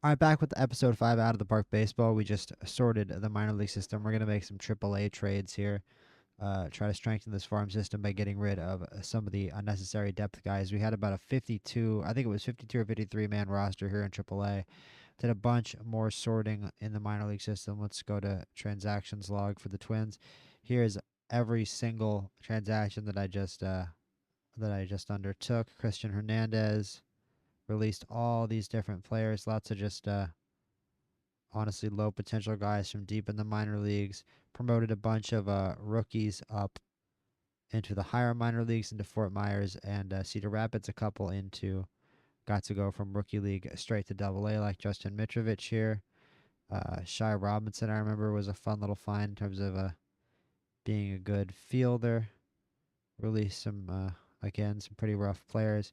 All right, back with episode 5 out of the park baseball. We just sorted the minor league system. We're going to make some AAA trades here. Try to strengthen this farm system by getting rid of some of the unnecessary depth guys. We had about a 52, I think it was 52 or 53 man roster here in AAA. Did a bunch more sorting in the minor league system. Let's go to transactions log for the Twins. Here's every single transaction that I just undertook. Christian Hernandez released all these different players. Lots of just honestly low potential guys from deep in the minor leagues. Promoted a bunch of rookies up into the higher minor leagues, into Fort Myers and Cedar Rapids. A couple got to go from rookie league straight to Double A, like Justin Mitrovic here. Shy Robinson, I remember, was a fun little find in terms of being a good fielder. Released some again some pretty rough players.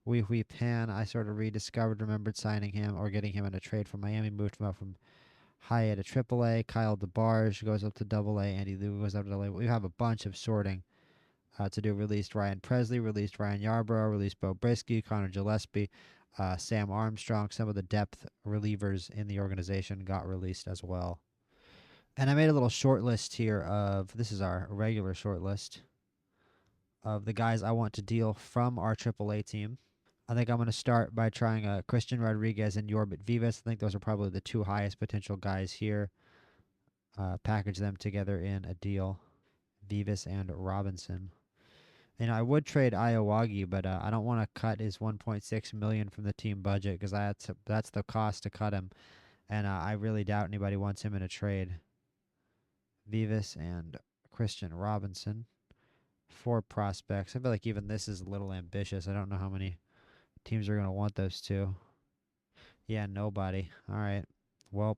Wee Pan, I sort of remembered signing him or getting him in a trade from Miami. Moved him up from high A to AAA. Kyle DeBarge goes up to Double A. Andy Liu goes up to Double A. We have a bunch of sorting to do. Released Ryan Presley, released Ryan Yarbrough, released Bo Brisky, Connor Gillespie, Sam Armstrong. Some of the depth relievers in the organization got released as well. And I made a little short list here of, this is our regular short list of the guys I want to deal from our AAA team. I think I'm going to start by trying Christian Rodriguez and Yorbit Vivas. I think those are probably the two highest potential guys here. Package them together in a deal. Vivas and Robinson. And I would trade Iowagi, but I don't want to cut his $1.6 million from the team budget because that's the cost to cut him. And I really doubt anybody wants him in a trade. Vivas and Christian Robinson. 4 prospects. I feel like even this is a little ambitious. I don't know how many teams are going to want those two. Yeah, nobody. All right. Welp.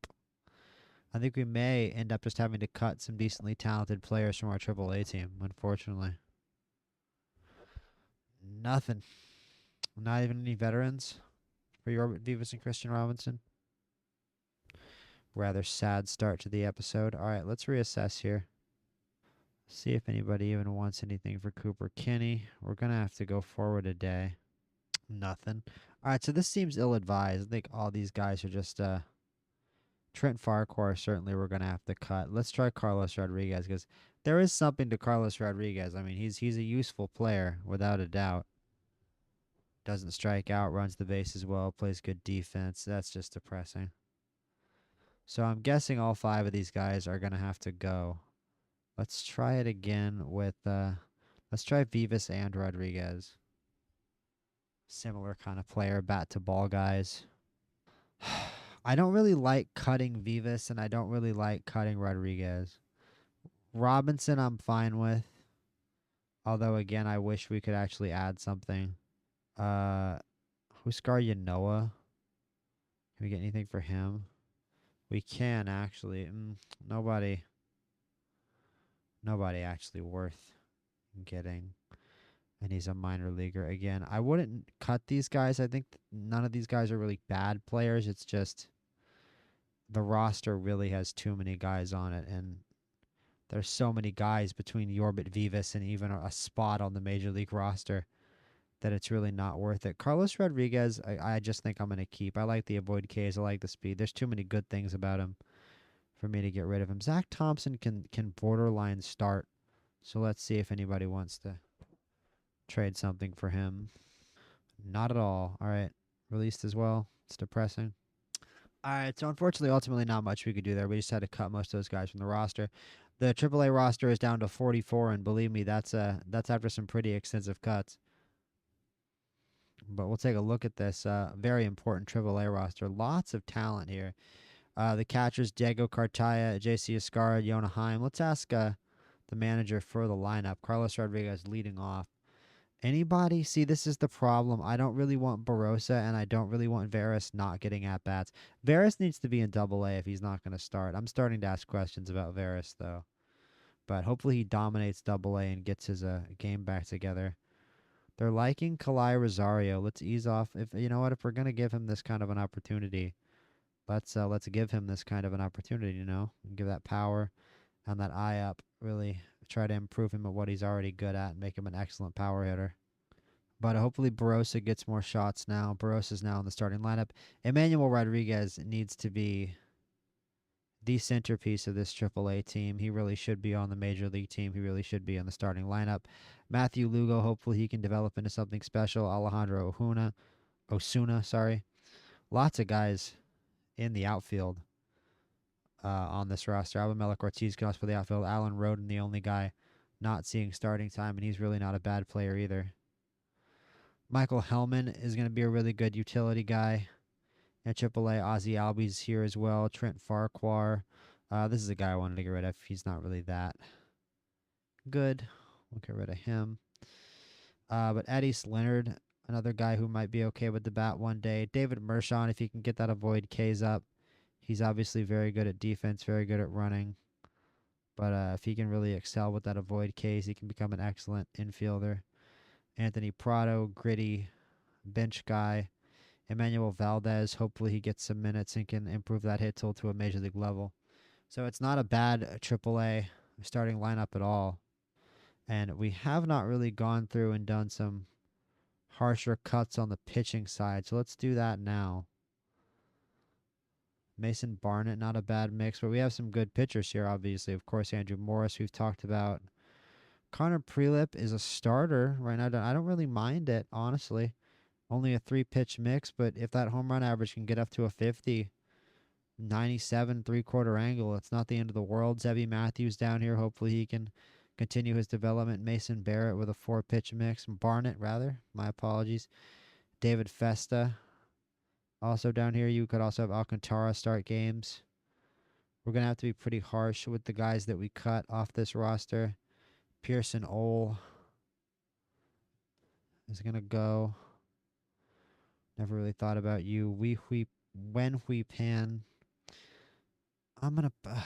I think we may end up just having to cut some decently talented players from our AAA team, unfortunately. Nothing. Not even any veterans for Yorbit Vivas and Christian Robinson. Rather sad start to the episode. All right, let's reassess here. See if anybody even wants anything for Cooper Kinney. We're going to have to go forward a day. Nothing. All right, so this seems ill-advised. I think all these guys are just Trent Farquhar. Certainly we're going to have to cut. Let's try Carlos Rodriguez because there is something to Carlos Rodriguez. I mean, he's a useful player without a doubt. Doesn't strike out, runs the bases well, plays good defense. That's just depressing. So I'm guessing all 5 of these guys are going to have to go. Let's try it again with, let's try Vivas and Rodriguez. Similar kind of player, bat to ball guys. I don't really like cutting Vivas, and I don't really like cutting Rodriguez. Robinson I'm fine with. Although, again, I wish we could actually add something. Huskar Yanoa. Can we get anything for him? We can, actually. Nobody actually worth getting. And he's a minor leaguer. Again, I wouldn't cut these guys. I think none of these guys are really bad players. It's just the roster really has too many guys on it. And there's so many guys between Yorbit Vivas and even a spot on the major league roster that it's really not worth it. Carlos Rodriguez, I just think I'm going to keep. I like the avoid Ks. I like the speed. There's too many good things about him for me to get rid of him. Zach Thompson can borderline start. So let's see if anybody wants to trade something for him. Not at all. All right. Released as well. It's depressing. All right. So unfortunately, ultimately, not much we could do there. We just had to cut most of those guys from the roster. The AAA roster is down to 44, and believe me, that's after some pretty extensive cuts. But we'll take a look at this very important AAA roster. Lots of talent here. The catchers, Diego Cartaya, J.C. Escara, Yona Heim. Let's ask the manager for the lineup. Carlos Rodriguez leading off. Anybody? See, this is the problem. I don't really want Barossa, and I don't really want Veras not getting at-bats. Veras needs to be in Double A if he's not going to start. I'm starting to ask questions about Veras, though. But hopefully he dominates Double A and gets his game back together. They're liking Kalai Rosario. Let's ease off. If you know what, if we're gonna give him this kind of an opportunity, let's give him this kind of an opportunity. Give that power and that eye up. Really try to improve him at what he's already good at and make him an excellent power hitter. But hopefully Barossa gets more shots now. Barossa's now in the starting lineup. Emmanuel Rodriguez needs to be the centerpiece of this AAA team. He really should be on the major league team. He really should be in the starting lineup. Matthew Lugo, hopefully he can develop into something special. Alejandro Osuna, sorry. Lots of guys in the outfield on this roster. Abimelic Ortiz can also play the outfield. Alan Roden, the only guy not seeing starting time, and he's really not a bad player either. Michael Hellman is going to be a really good utility guy. And AAA, Ozzy Albies here as well. Trent Farquhar. This is a guy I wanted to get rid of. He's not really that good. We'll get rid of him. But Eddie Leonard, another guy who might be okay with the bat one day. David Mershon, if he can get that avoid K's up. He's obviously very good at defense, very good at running. But if he can really excel with that avoid K's, he can become an excellent infielder. Anthony Prado, gritty bench guy. Emmanuel Valdez, hopefully he gets some minutes and can improve that hit tool to a major league level. So it's not a bad AAA starting lineup at all. And we have not really gone through and done some harsher cuts on the pitching side. So let's do that now. Mason Barnett, not a bad mix, but we have some good pitchers here, obviously. Of course, Andrew Morris, we've talked about. Connor Prelip is a starter right now. I don't really mind it, honestly. Only a 3-pitch mix, but if that home run average can get up to a 50, 97 3/4 angle, it's not the end of the world. Zebby Matthews down here. Hopefully he can continue his development. Mason Barrett with a 4-pitch mix. Barnett, rather. My apologies. David Festa. Also down here, you could also have Alcantara start games. We're going to have to be pretty harsh with the guys that we cut off this roster. Pearson Ole is going to go. Never really thought about you. Wen Hui Pan.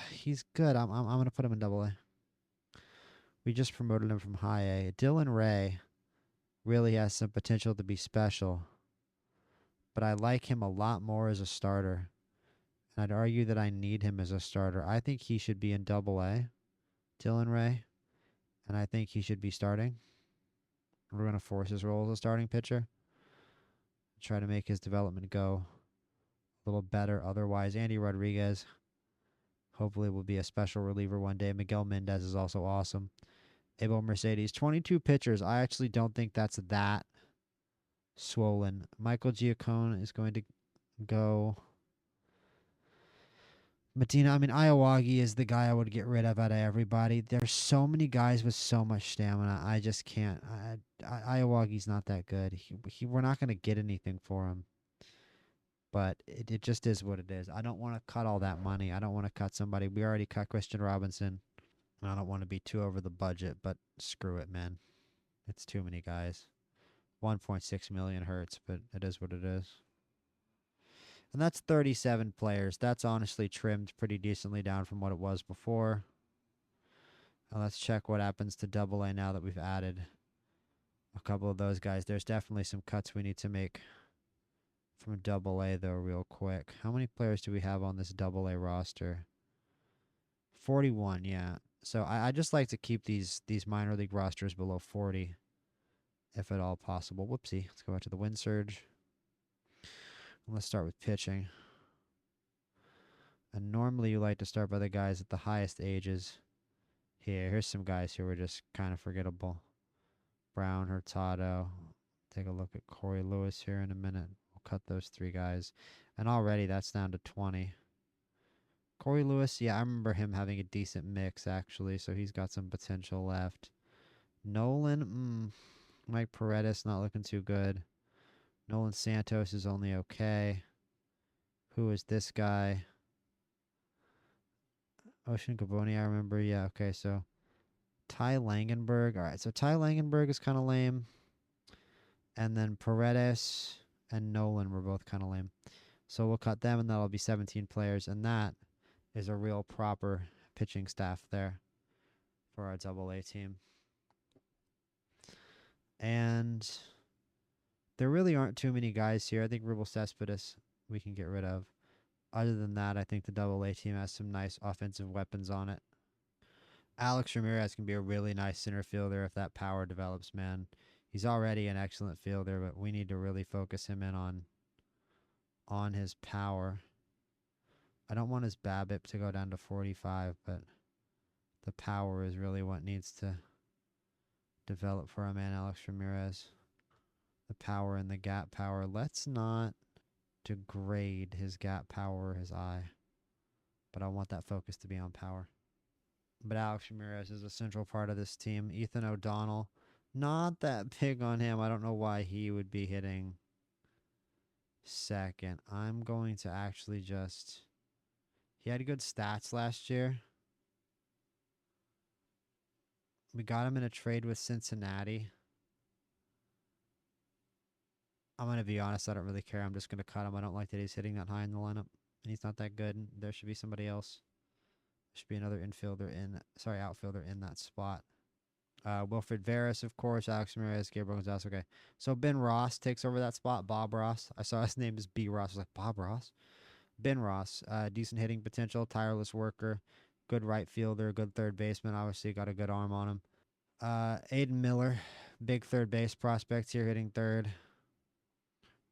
He's good. I'm gonna put him in Double A. We just promoted him from High A. Dylan Ray really has some potential to be special, but I like him a lot more as a starter. And I'd argue that I need him as a starter. I think he should be in Double A, Dylan Ray, and I think he should be starting. We're gonna force his role as a starting pitcher. Try to make his development go a little better. Otherwise, Andy Rodriguez hopefully will be a special reliever one day. Miguel Mendez is also awesome. Abel Mercedes, 22 pitchers. I actually don't think that's that swollen. Michael Giacone is going to go. Medina, Iowagi is the guy I would get rid of out of everybody. There's so many guys with so much stamina. I just can't. Iowagi's not that good. We're not going to get anything for him. But it just is what it is. I don't want to cut all that money. I don't want to cut somebody. We already cut Christian Robinson. I don't want to be too over the budget, but screw it, man. It's too many guys. 1.6 million hurts, but it is what it is. And that's 37 players. That's honestly trimmed pretty decently down from what it was before. Now let's check what happens to Double A now that we've added a couple of those guys. There's definitely some cuts we need to make from Double A, though, real quick. How many players do we have on this Double A roster? 41, yeah. So I just like to keep these minor league rosters below 40, if at all possible. Whoopsie. Let's go back to the wind surge. Let's start with pitching. And normally you like to start by the guys at the highest ages. Here's some guys who are just kind of forgettable. Brown, Hurtado. Take a look at Corey Lewis here in a minute. We'll cut those 3 guys. And already that's down to 20. Corey Lewis, yeah, I remember him having a decent mix, actually, so he's got some potential left. Nolan, Mike Paredes, not looking too good. Nolan Santos is only okay. Who is this guy? Ocean Gaboni, I remember. Yeah, okay, so Ty Langenberg. All right, so Ty Langenberg is kind of lame. And then Paredes and Nolan were both kind of lame. So we'll cut them, and that'll be 17 players, and that is a real proper pitching staff there for our Double A team. And there really aren't too many guys here. I think Rubel Cespedes we can get rid of. Other than that, I think the Double A team has some nice offensive weapons on it. Alex Ramirez can be a really nice center fielder if that power develops, man. He's already an excellent fielder, but we need to really focus him in on his power. I don't want his BABIP to go down to 45, but the power is really what needs to develop for our man Alex Ramirez. The power and the gap power. Let's not degrade his gap power or his eye, but I want that focus to be on power. But Alex Ramirez is a central part of this team. Ethan O'Donnell, not that big on him. I don't know why he would be hitting second. I'm going to actually just... He had good stats last year. We got him in a trade with Cincinnati. I'm going to be honest, I don't really care. I'm just going to cut him. I don't like that he's hitting that high in the lineup. And he's not that good. There should be somebody else. There should be another outfielder in that spot. Wilfred Veras, of course. Alex Ramirez, Gabriel Gonzalez. Okay. So Ben Ross takes over that spot. Bob Ross. I saw his name is B. Ross. I was like, Bob Ross? Ben Ross. Decent hitting potential. Tireless worker. Good right fielder. Good third baseman. Obviously got a good arm on him. Aiden Miller. Big third base prospect here hitting third.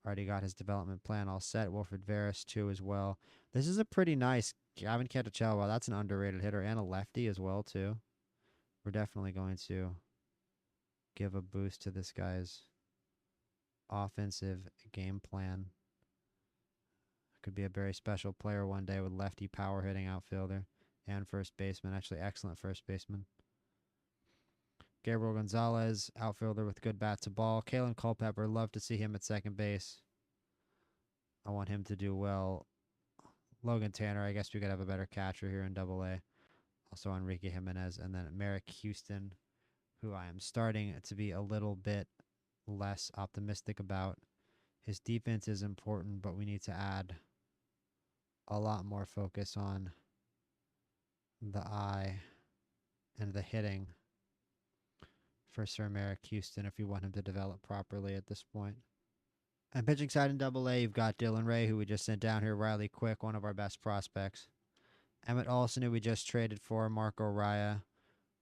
Already got his development plan all set. Wilfred Veras, too, as well. This is a pretty nice Gavin Cantuccello. Wow, that's an underrated hitter and a lefty as well, too. We're definitely going to give a boost to this guy's offensive game plan. Could be a very special player one day with lefty power hitting outfielder and first baseman. Actually, excellent first baseman. Gabriel Gonzalez, outfielder with good bat to ball. Kalen Culpepper, love to see him at second base. I want him to do well. Logan Tanner, I guess we could have a better catcher here in Double-A. Also Enrique Jimenez, and then Merrick Houston, who I am starting to be a little bit less optimistic about. His defense is important, but we need to add a lot more focus on the eye and the hitting for Sir Merrick Houston if we want him to develop properly at this point. And pitching side in Double-A, you've got Dylan Ray, who we just sent down here. Riley Quick, one of our best prospects. Emmett Olson, who we just traded for. Marco Raya,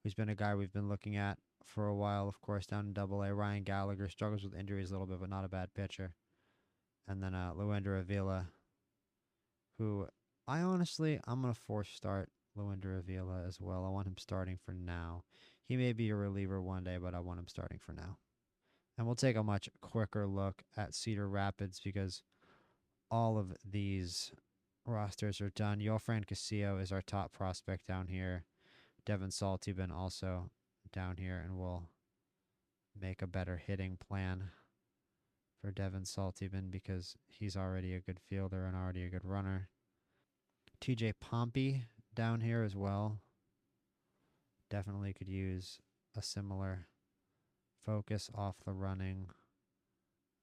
who's been a guy we've been looking at for a while, of course, down in Double-A. Ryan Gallagher struggles with injuries a little bit, but not a bad pitcher. And then Luender Avila, who I'm going to force start Luender Avila as well. I want him starting for now. He may be a reliever one day, but I want him starting for now. And we'll take a much quicker look at Cedar Rapids because all of these rosters are done. Yofran Castillo is our top prospect down here. Devin Saltibin also down here, and we'll make a better hitting plan for Devin Saltibin because he's already a good fielder and already a good runner. TJ Pompey down here as well. Definitely could use a similar focus off the running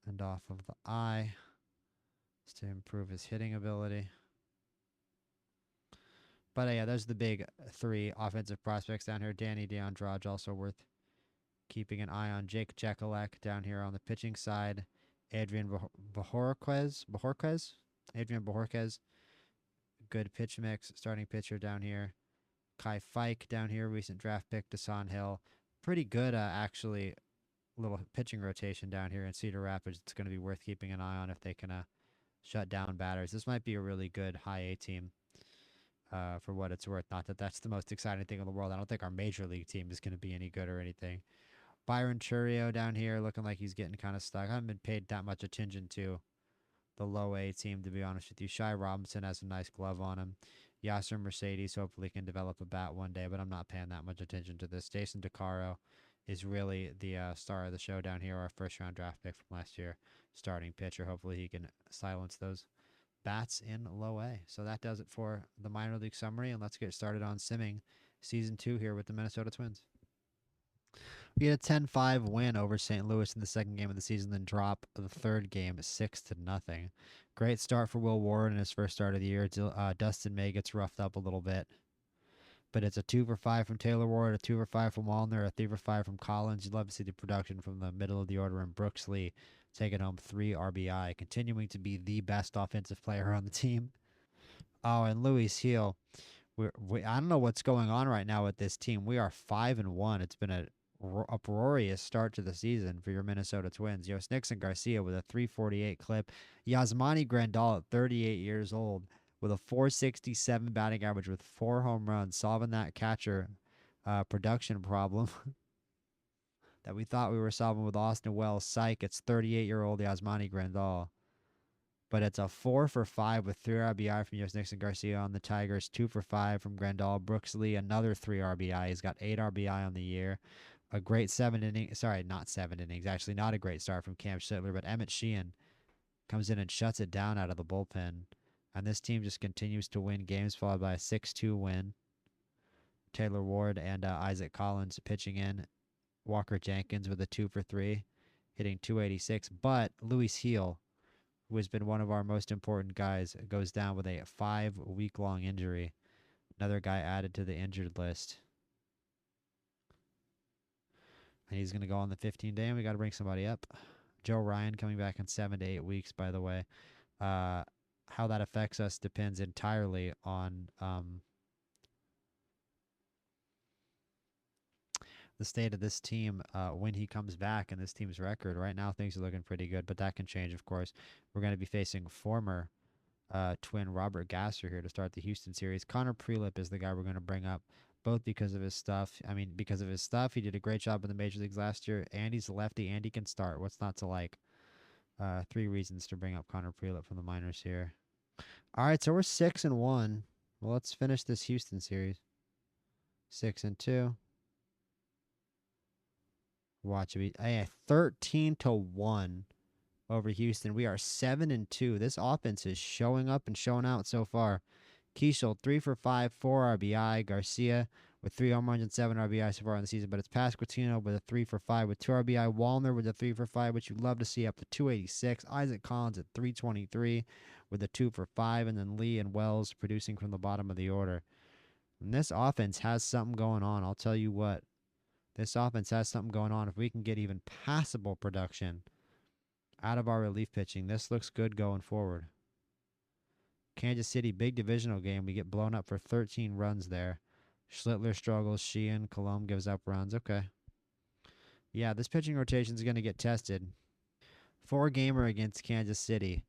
and off of the eye to improve his hitting ability. But yeah, those are the big three offensive prospects down here. Danny DeAndrade also worth keeping an eye on. Jake Jekalek down here on the pitching side. Adrian Bajorquez. Adrian Bajorquez. Good pitch mix. Starting pitcher down here. Kai Fike down here. Recent draft pick. Dasan Hill. Pretty good, actually, little pitching rotation down here in Cedar Rapids. It's going to be worth keeping an eye on if they can shut down batters. This might be a really good high A team. For what it's worth. Not that that's the most exciting thing in the world. I don't think our major league team is going to be any good or anything. Byron Churio down here looking like he's getting kind of stuck. I haven't been paid that much attention to the low A team, to be honest with you. Shy Robinson has a nice glove on him. Yasser Mercedes hopefully can develop a bat one day, but I'm not paying that much attention to this. Jason DeCaro is really the star of the show down here, our first-round draft pick from last year. Starting pitcher. Hopefully he can silence those bats in low A. So that does it for the minor league summary, and let's get started on simming season 2 here with the Minnesota Twins. We had a 10-5 win over St. Louis in the second game of the season, then drop the third game 6-0. Great start for Will Warren in his first start of the year. Dustin May gets roughed up a little bit. But it's a 2 for 5 from Taylor Ward, a 2 for 5 from Wallner, a 3 for 5 from Collins. You'd love to see the production from the middle of the order, and Brooks Lee taking home 3 RBI, continuing to be the best offensive player on the team. Oh, and Luis Heel. I don't know what's going on right now with this team. We are 5-1. It's been a uproarious start to the season for your Minnesota Twins. Nixon Garcia with a 348 clip. Yasmani Grandal at 38 years old with a 467 batting average with 4 home runs, solving that catcher production problem that we thought we were solving with Austin Wells. Psych, it's 38-year-old Yasmani Grandal. But it's a 4 for 5 with 3 RBI from Nixon Garcia on the Tigers, 2 for 5 from Grandal. Brooks Lee, another 3 RBI. He's got 8 RBI on the year. A great 7 innings. Sorry, not 7 innings. Actually, not a great start from Cam Sittler, but Emmett Sheehan comes in and shuts it down out of the bullpen. And this team just continues to win games, followed by a 6-2 win. Taylor Ward and Isaac Collins pitching in. Walker Jenkins with a 2 for 3, hitting 286. But Luis Heel, who has been one of our most important guys, goes down with a 5-week-long injury. Another guy added to the injured list. And he's going to go on the 15-day, and we got to bring somebody up. Joe Ryan coming back in 7 to 8 weeks, by the way. How that affects us depends entirely on the state of this team when he comes back and this team's record. Right now, things are looking pretty good, but that can change, of course. We're going to be facing former Twin Robert Gasser here to start the Houston series. Connor Prelip is the guy we're going to bring up, both because of his stuff. Because of his stuff, he did a great job in the major leagues last year, and he's a lefty, and he can start. What's not to like? 3 reasons to bring up Connor Prelip from the minors here. All right, so we're 6-1. Well, let's finish this Houston series. 6-2. Watch it. Hey, 13-1 over Houston. We are 7-2. This offense is showing up and showing out so far. Keishel, 3 for 5, 4 RBI. Garcia with 3 home runs and 7 RBI so far in the season. But it's Pasquantino with a 3 for 5 with 2 RBI. Wallner with a 3 for 5, which you'd love to see, up to 286. Isaac Collins at 323 with a 2 for 5. And then Lee and Wells producing from the bottom of the order. And this offense has something going on. I'll tell you what. This offense has something going on. If we can get even passable production out of our relief pitching, this looks good going forward. Kansas City, big divisional game. We get blown up for 13 runs there. Schlittler struggles. Sheehan, Colomb gives up runs. Okay. Yeah, this pitching rotation is going to get tested. 4-gamer against Kansas City,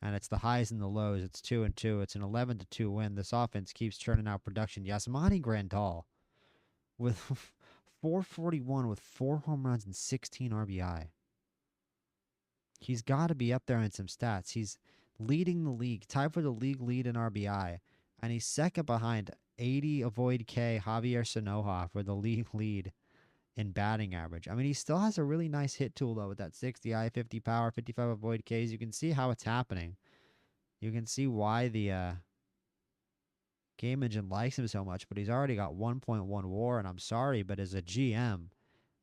and it's the highs and the lows. It's 2-2. It's an 11-2 win. This offense keeps churning out production. Yasmani Grandal with 441 with 4 home runs and 16 RBI. He's got to be up there in some stats. He's leading the league, tied for the league lead in RBI, and he's second behind 80 avoid K Javier Sanoja for the league lead in batting average. He still has a really nice hit tool, though, with that 60 I, 50 power, 55 avoid Ks. You can see how it's happening. You can see why the game engine likes him so much, but he's already got 1.1 WAR, and I'm sorry, but as a GM,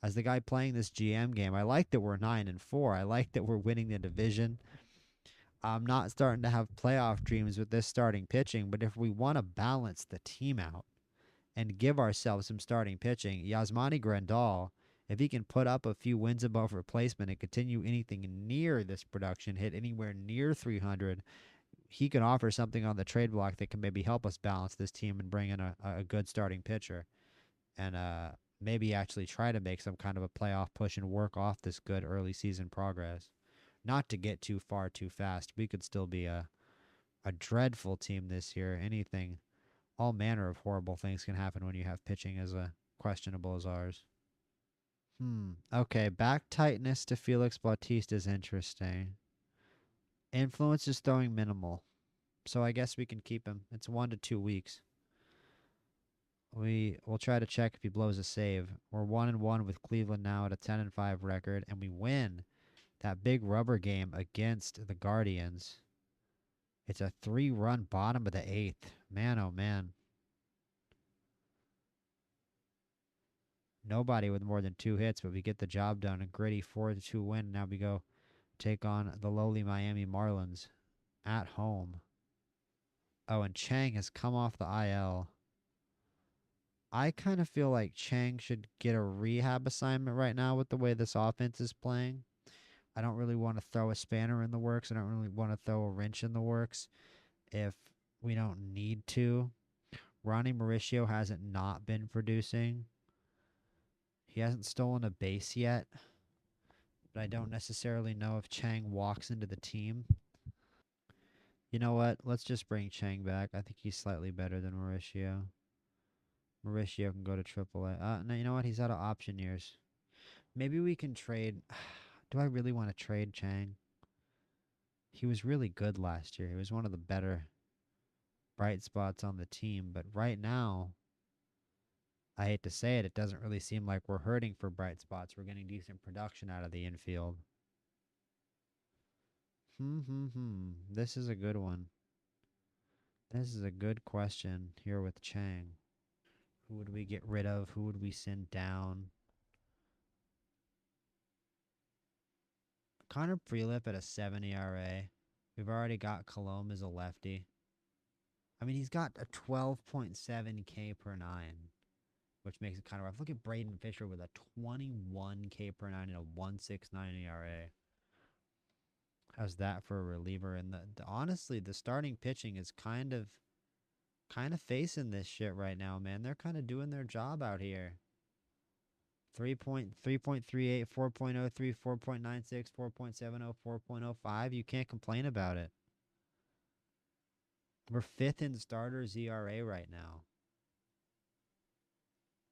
as the guy playing this GM game, I like that we're 9-4. I like that we're winning the division. I'm not starting to have playoff dreams with this starting pitching, but if we want to balance the team out and give ourselves some starting pitching, Yasmani Grandal, if he can put up a few wins above replacement and continue anything near this production, hit anywhere near 300, he can offer something on the trade block that can maybe help us balance this team and bring in a good starting pitcher. And maybe actually try to make some kind of a playoff push and work off this good early season progress. Not to get too far too fast. We could still be a dreadful team this year. All manner of horrible things can happen when you have pitching as questionable as ours. Okay, back tightness to Felix Bautista is interesting. Influence is throwing minimal, so I guess we can keep him. It's 1 to 2 weeks. We'll try to check if he blows a save. We're 1-1 with Cleveland now at a 10-5 record, and we win that big rubber game against the Guardians. It's a 3-run bottom of the 8th. Man, oh man. Nobody with more than 2 hits, but we get the job done. A gritty 4-2 win. Now we go take on the lowly Miami Marlins at home. Oh, and Chang has come off the IL. I kind of feel like Chang should get a rehab assignment right now with the way this offense is playing. I don't really want to throw a spanner in the works. I don't really want to throw a wrench in the works if we don't need to. Ronnie Mauricio hasn't not been producing. He hasn't stolen a base yet, but I don't necessarily know if Chang walks into the team. You know what? Let's just bring Chang back. I think he's slightly better than Mauricio. Mauricio can go to AAA. No, you know what? He's out of option years. Maybe we can trade. Do I really want to trade Chang? He was really good last year. He was one of the better bright spots on the team. But right now, I hate to say it, it doesn't really seem like we're hurting for bright spots. We're getting decent production out of the infield. This is a good one. This is a good question here with Chang. Who would we get rid of? Who would we send down? Connor Prelip at a 7 ERA. We've already got Colomb as a lefty. I mean, he's got a 12.7 K per nine, which makes it kind of rough. Look at Braden Fisher with a 21 K per nine and a 1.69 ERA. How's that for a reliever? And honestly, the starting pitching is kind of facing this shit right now, man. They're kind of doing their job out here. 3.38, 4.03, 4.96, 4.70, 4.05. You can't complain about it. We're fifth in starters ERA right now.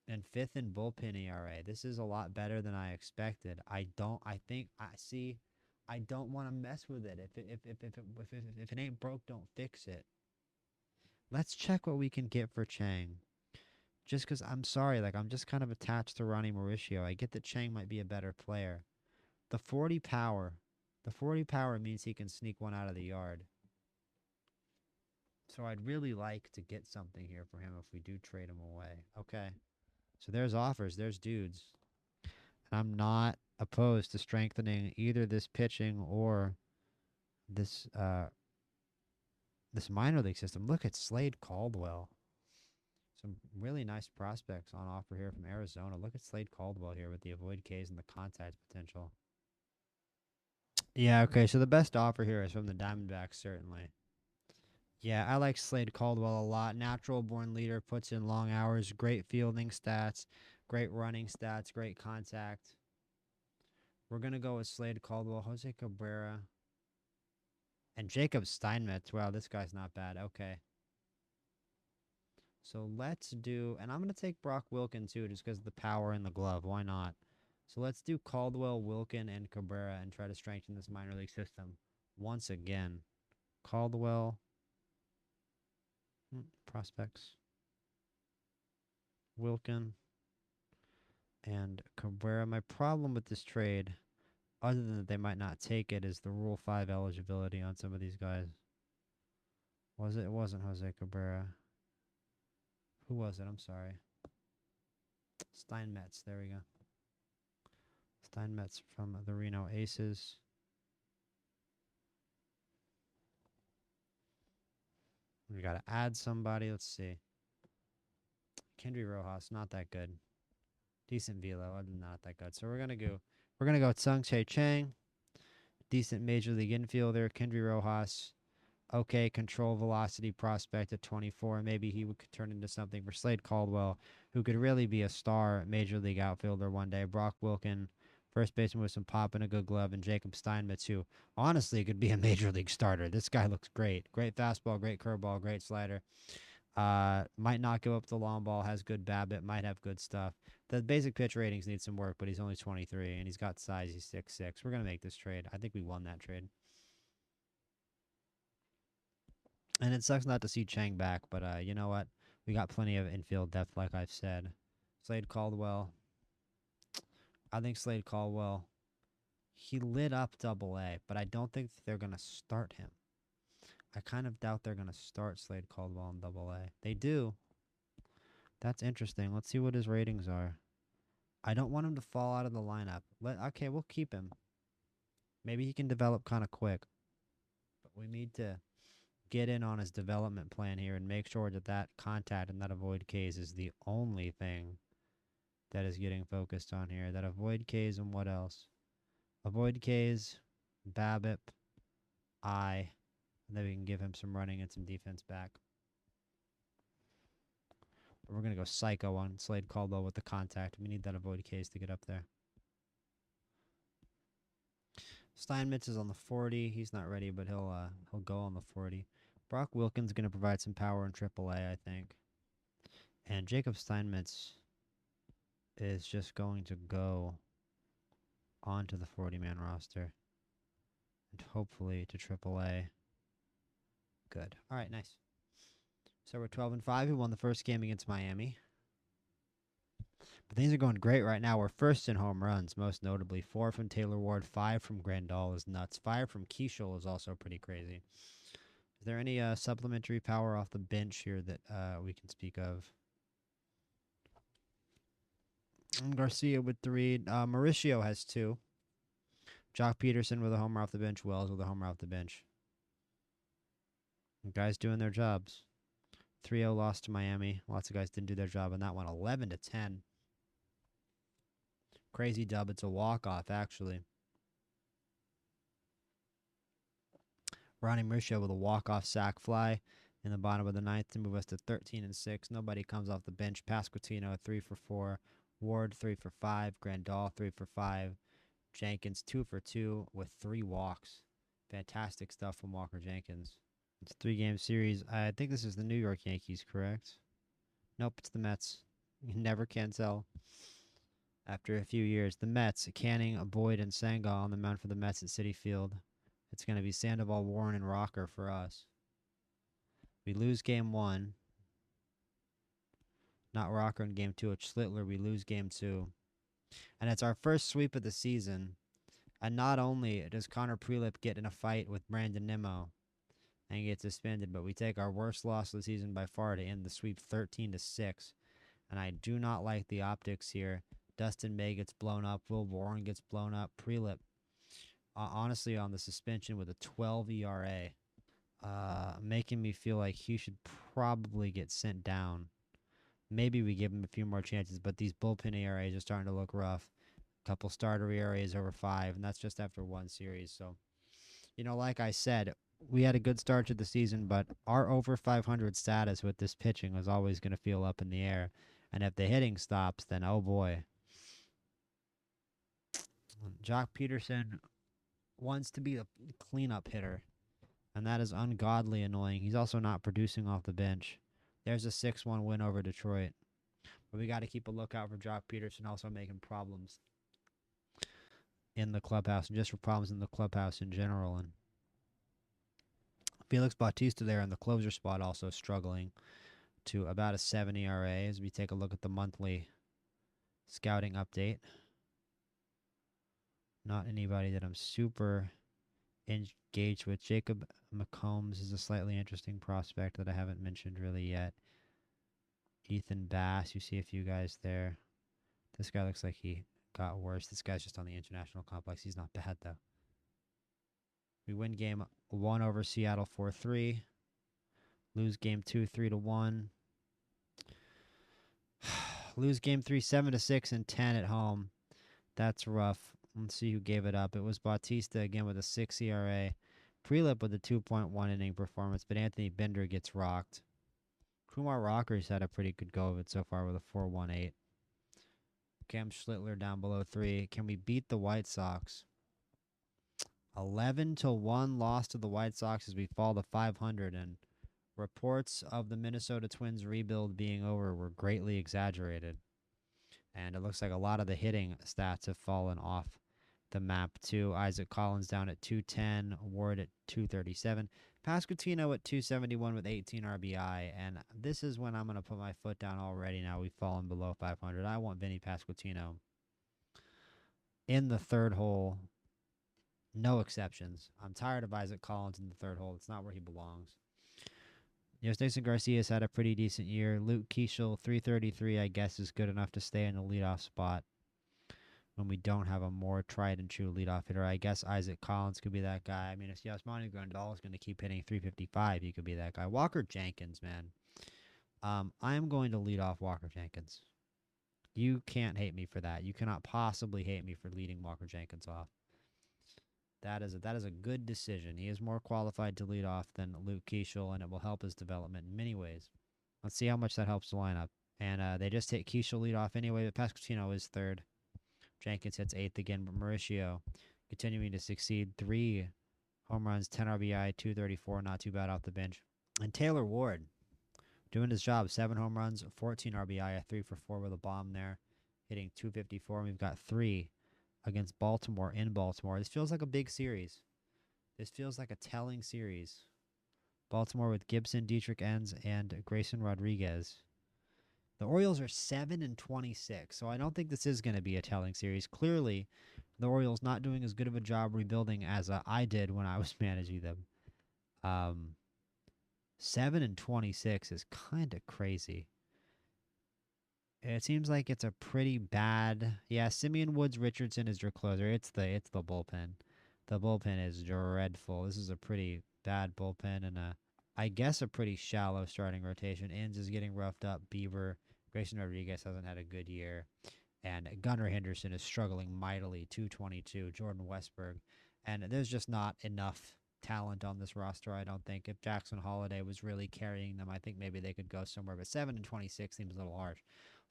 And fifth in bullpen ERA. This is a lot better than I expected. I don't want to mess with it. If it ain't broke, don't fix it. Let's check what we can get for Chang. Just because I'm sorry, like I'm just kind of attached to Ronnie Mauricio. I get that Chang might be a better player. The 40 power means he can sneak one out of the yard. So I'd really like to get something here for him if we do trade him away. Okay. So there's offers, there's dudes. And I'm not opposed to strengthening either this pitching or this this minor league system. Look at Slade Caldwell. Some really nice prospects on offer here from Arizona. Look at Slade Caldwell here with the avoid Ks and the contact potential. Yeah, okay, so the best offer here is from the Diamondbacks, certainly. Yeah, I like Slade Caldwell a lot. Natural born leader, puts in long hours, great fielding stats, great running stats, great contact. We're going to go with Slade Caldwell, Jose Cabrera, and Jacob Steinmetz. Wow, this guy's not bad. Okay. So let's do, and I'm going to take Brock Wilken too, just because of the power in the glove. Why not? So let's do Caldwell, Wilken, and Cabrera and try to strengthen this minor league system once again. Caldwell, prospects, Wilken, and Cabrera. My problem with this trade, other than that they might not take it, is the Rule 5 eligibility on some of these guys. Was it? It wasn't Jose Cabrera. Who was it? I'm sorry. Steinmetz. There we go. Steinmetz from the Reno Aces. We got to add somebody. Let's see. Kendry Rojas, not that good. Decent velo, other than not that good. So we're gonna go Tsung-Che Chang. Decent major league infielder. Kendry Rojas. Okay, control velocity prospect at 24. Maybe he could turn into something for Slade Caldwell, who could really be a star major league outfielder one day. Brock Wilken, first baseman with some pop and a good glove, and Jacob Steinmetz, who honestly could be a major league starter. This guy looks great. Great fastball, great curveball, great slider. Might not go up the long ball, has good BABIP, might have good stuff. The basic pitch ratings need some work, but he's only 23, and he's got size. He's 6'6". We're going to make this trade. I think we won that trade. And it sucks not to see Chang back, but you know what? We got plenty of infield depth, like I've said. Slade Caldwell. I think Slade Caldwell, he lit up Double-A, but I don't think they're going to start him. I kind of doubt they're going to start Slade Caldwell in Double-A. They do. That's interesting. Let's see what his ratings are. I don't want him to fall out of the lineup. Okay, we'll keep him. Maybe he can develop kind of quick. But we need to get in on his development plan here and make sure that that contact and that avoid Ks is the only thing that is getting focused on here. That avoid Ks and what else? Avoid Ks, BABIP, and then we can give him some running and some defense back. we're going to go psycho on Slade Caldwell with the contact. We need that avoid case to get up there. Steinmetz is on the 40. He's not ready, but he'll go on the 40. Brock Wilkins going to provide some power in AAA, I think. And Jacob Steinmetz is just going to go onto the 40-man roster. And hopefully to AAA. Good. All right, nice. So we're 12-5. We won the first game against Miami. But things are going great right now. We're first in home runs, most notably 4 from Taylor Ward, 5 from Grandal is nuts. 5 from Keishel is also pretty crazy. Is there any supplementary power off the bench here that we can speak of? Garcia with 3. Mauricio has 2. Jock Peterson with a homer off the bench. Wells with a homer off the bench. Guys doing their jobs. 3-0 loss to Miami. Lots of guys didn't do their job on that one. 11-10. Crazy dub. It's a walk-off, actually. Ronnie Mauricio with a walk-off sac fly in the bottom of the ninth to move us to 13-6. Nobody comes off the bench. Pasquantino 3 for 4. Ward 3 for 5. Grandal 3 for 5. Jenkins 2 for 2 with 3 walks. Fantastic stuff from Walker Jenkins. It's a 3-game series. I think this is the New York Yankees, correct? Nope, it's the Mets. You never can tell. After a few years, the Mets, Canning, Boyd, and Sangal on the mound for the Mets at Citi Field. It's going to be Sandoval, Warren, and Rocker for us. We lose game 1. Not Rocker in game 2. It's Schlittler. We lose game 2. And it's our first sweep of the season. And not only does Connor Prelip get in a fight with Brandon Nimmo and get suspended, but we take our worst loss of the season by far to end the sweep 13-6. And I do not like the optics here. Dustin May gets blown up. Will Warren gets blown up. Prelip, honestly, on the suspension with a 12 ERA, making me feel like he should probably get sent down. Maybe we give him a few more chances, but these bullpen ERAs are starting to look rough. A couple starter ERAs over 5, and that's just after 1 series. So, like I said, we had a good start to the season, but our over 500 status with this pitching was always going to feel up in the air. And if the hitting stops, then oh boy. Jock Peterson wants to be a cleanup hitter, and that is ungodly annoying. He's also not producing off the bench. There's a 6-1 win over Detroit. But we got to keep a lookout for Jock Peterson also making problems in the clubhouse, and just for problems in the clubhouse in general. And Felix Bautista there in the closer spot also struggling to about a 7 ERA as we take a look at the monthly scouting update. Not anybody that I'm super engaged with. Jacob McCombs is a slightly interesting prospect that I haven't mentioned really yet. Ethan Bass, you see a few guys there. This guy looks like he got worse. This guy's just on the international complex. He's not bad, though. We win game 1 over Seattle 4-3. Lose game 2 3-1. Lose game 3 7-6 and 10 at home. That's rough. Let's see who gave it up. It was Bautista again with a 6 ERA. Prelip with a 2.1 inning performance, but Anthony Bender gets rocked. Kumar Rocker's had a pretty good go of it so far with a 4.18. Cam Schlittler down below 3. Can we beat the White Sox? 11-1 loss to the White Sox as we fall to 500, and reports of the Minnesota Twins rebuild being over were greatly exaggerated. And it looks like a lot of the hitting stats have fallen off the map too. Isaac Collins down at 210, Ward at 237, Pasquantino at 271 with 18 RBI. And this is when I'm going to put my foot down already now. We've fallen below 500. I want Vinny Pasquantino in the third hole. No exceptions. I'm tired of Isaac Collins in the third hole. It's not where he belongs. Nason Garcia's had a pretty decent year. Luke Keishel, 333, I guess, is good enough to stay in the leadoff spot when we don't have a more tried-and-true leadoff hitter. I guess Isaac Collins could be that guy. I mean, if Yasmani Grandal is going to keep hitting 355, he could be that guy. Walker Jenkins, man. I'm going to lead off Walker Jenkins. You can't hate me for that. You cannot possibly hate me for leading Walker Jenkins off. That is a good decision. He is more qualified to lead off than Luke Keishel, and it will help his development in many ways. Let's see how much that helps the lineup. And they just hit Keisha lead off anyway, but Pasquantino is third. Jenkins hits eighth again, but Mauricio continuing to succeed. 3 home runs, 10 RBI, 234, not too bad off the bench. And Taylor Ward doing his job, 7 home runs, 14 RBI, a 3 for 4 with a bomb there, hitting 254. And we've got 3 against Baltimore in Baltimore. This feels like a big series. This feels like a telling series. Baltimore with Gibson, Dietrich Enns, and Grayson Rodriguez. The Orioles are 7-26, so I don't think this is going to be a telling series. Clearly, the Orioles not doing as good of a job rebuilding as I did when I was managing them. 7-26 is kind of crazy. It seems like it's a pretty bad. Yeah, Simeon Woods Richardson is your closer. It's the bullpen. The bullpen is dreadful. This is a pretty bad bullpen and I guess a pretty shallow starting rotation. Inns is getting roughed up. Bieber, Grayson Rodriguez hasn't had a good year, and Gunnar Henderson is struggling mightily. 222. Jordan Westberg, and there's just not enough talent on this roster. I don't think if Jackson Holiday was really carrying them, I think maybe they could go somewhere. But 7-26 seems a little harsh.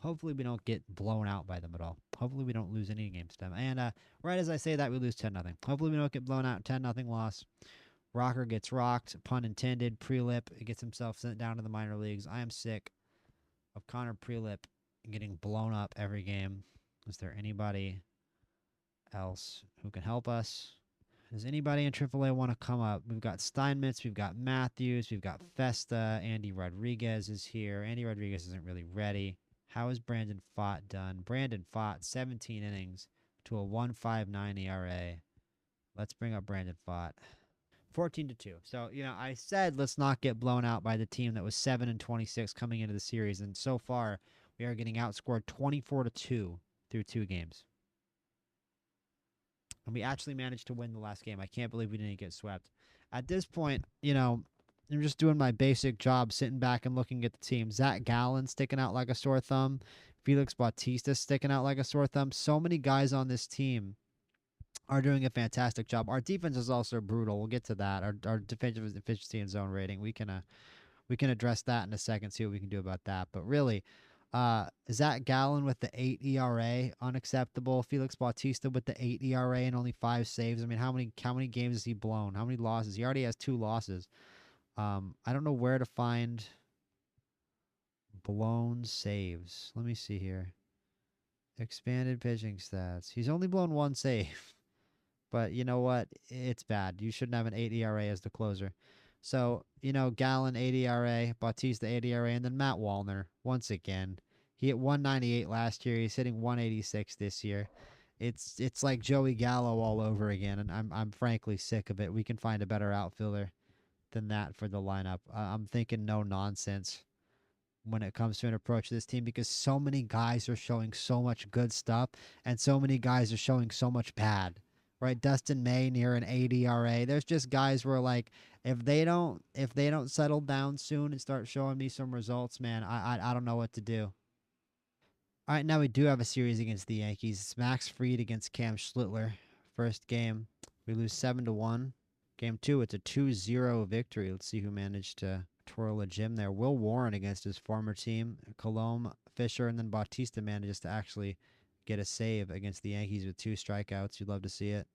Hopefully we don't get blown out by them at all. Hopefully we don't lose any games to them. And right as I say that, we lose 10-0. Hopefully we don't get blown out. 10-0 loss. Rocker gets rocked, pun intended. Prelip gets himself sent down to the minor leagues. I am sick of Connor Prelip getting blown up every game. Is there anybody else who can help us? Does anybody in AAA want to come up? We've got Steinmetz, we've got Matthews, we've got Festa. Andy Rodriguez is here. Andy Rodriguez isn't really ready. How is Brandon Pfaadt done? Brandon Pfaadt, 17 innings to a 1.59 ERA. Let's bring up Brandon Pfaadt. 14-2. So, I said let's not get blown out by the team that was 7-26 coming into the series, and so far we are getting outscored 24-2 through 2 games. And we actually managed to win the last game. I can't believe we didn't get swept. At this point, I'm just doing my basic job, sitting back and looking at the team. Zach Gallen sticking out like a sore thumb. Felix Bautista sticking out like a sore thumb. So many guys on this team are doing a fantastic job. Our defense is also brutal. We'll get to that. Our defensive efficiency and zone rating. We can address that in a second, see what we can do about that. But really, Zach Gallen with the 8 ERA, unacceptable. Felix Bautista with the 8 ERA and only 5 saves. I mean, how many games has he blown? How many losses? He already has 2 losses. I don't know where to find blown saves. Let me see here. Expanded pitching stats. He's only blown 1 save. But you know what? It's bad. You shouldn't have an 8 ERA as the closer. So, Gallen 8 ERA, Bautista 8 ERA, and then Matt Wallner, once again. He hit 198 last year. He's hitting 186 this year. It's like Joey Gallo all over again, and I'm frankly sick of it. We can find a better outfielder than that for the lineup. I'm thinking no nonsense when it comes to an approach to this team because so many guys are showing so much good stuff, and so many guys are showing so much bad. Right, Dustin May near an 8 ERA. There's just guys where like if they don't settle down soon and start showing me some results, man, I don't know what to do. All right, now we do have a series against the Yankees. It's Max Fried against Cam Schlittler. First game, we lose 7-1. Game 2, it's a 2-0 victory. Let's see who managed to twirl a gem there. Will Warren against his former team. Colomb, Fisher, and then Bautista manages to actually get a save against the Yankees with 2 strikeouts. You'd love to see it.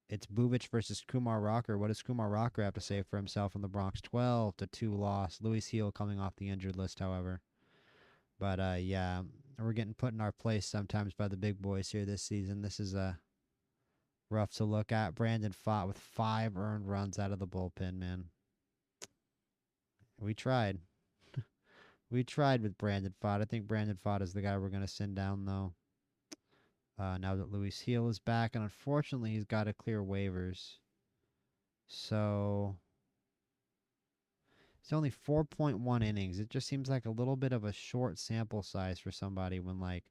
It's Bubich versus Kumar Rocker. What does Kumar Rocker have to say for himself in the Bronx? 12-2 loss. Luis Heel coming off the injured list, however. But, yeah, we're getting put in our place sometimes by the big boys here this season. This is rough to look at. Brandon Pfaadt with 5 earned runs out of the bullpen, man. We tried. We tried with Brandon Pfaadt. I think Brandon Pfaadt is the guy we're going to send down, though. Now that Luis Heel is back, and unfortunately he's got to clear waivers. So it's only 4.1 innings. It just seems like a little bit of a short sample size for somebody when, like,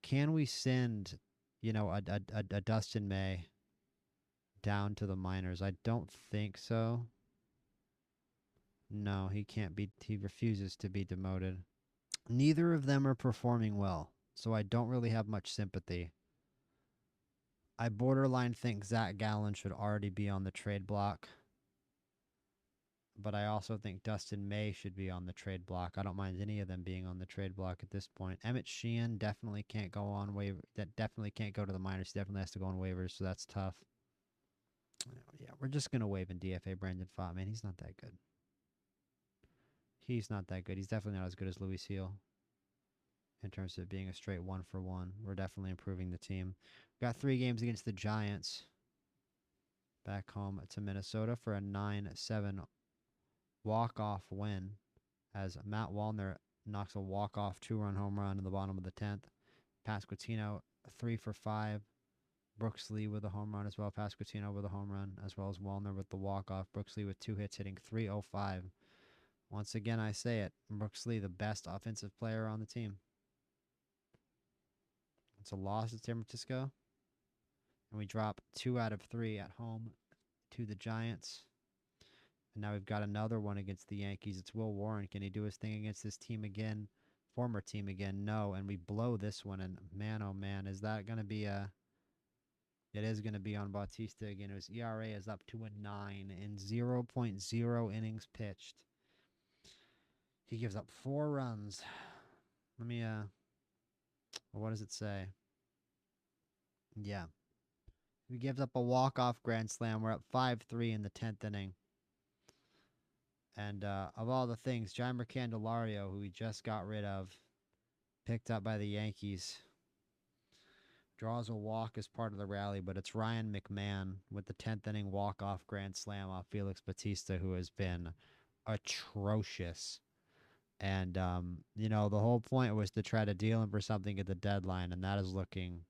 can we send, a Dustin May down to the minors? I don't think so. No, he can't be. He refuses to be demoted. Neither of them are performing well, so I don't really have much sympathy. I borderline think Zach Gallen should already be on the trade block. but I also think Dustin May should be on the trade block. I don't mind any of them being on the trade block at this point. Emmett Sheehan definitely can't go on waiver. That definitely can't go to the minors. He definitely has to go on waivers, so that's tough. Yeah, we're just gonna waive in DFA Brandon Pfaadt. Man, he's not that good. He's not that good. He's definitely not as good as Luis Heel in terms of being a straight 1-for-1. We're definitely improving the team. Got 3 games against the Giants. Back home to Minnesota for a 9-7 walk-off win as Matt Wallner knocks a walk-off 2-run home run in the bottom of the 10th. Pasquantino 3 for 5. Brooks Lee with a home run as well. Pasquantino with a home run as well as Wallner with the walk-off. Brooks Lee with 2 hits hitting .305. Once again, I say it. Brooks Lee, the best offensive player on the team. It's a loss at San Francisco. And we drop 2 out of 3 at home to the Giants. And now we've got another one against the Yankees. It's Will Warren. Can he do his thing against this team again? Former team again? No. And we blow this one. And man, oh man, is that going to be a... It is going to be on Bautista again. His ERA is up to a 9 in 0.0 innings pitched. He gives up 4 runs. Let me, what does it say? Yeah. He gives up a walk-off grand slam. We're up 5-3 in the 10th inning. And of all the things, Jeimer Candelario, who we just got rid of, picked up by the Yankees, draws a walk as part of the rally, but it's Ryan McMahon with the 10th inning walk-off grand slam off Felix Bautista, who has been atrocious. And, you know, the whole point was to try to deal him for something at the deadline, and that is looking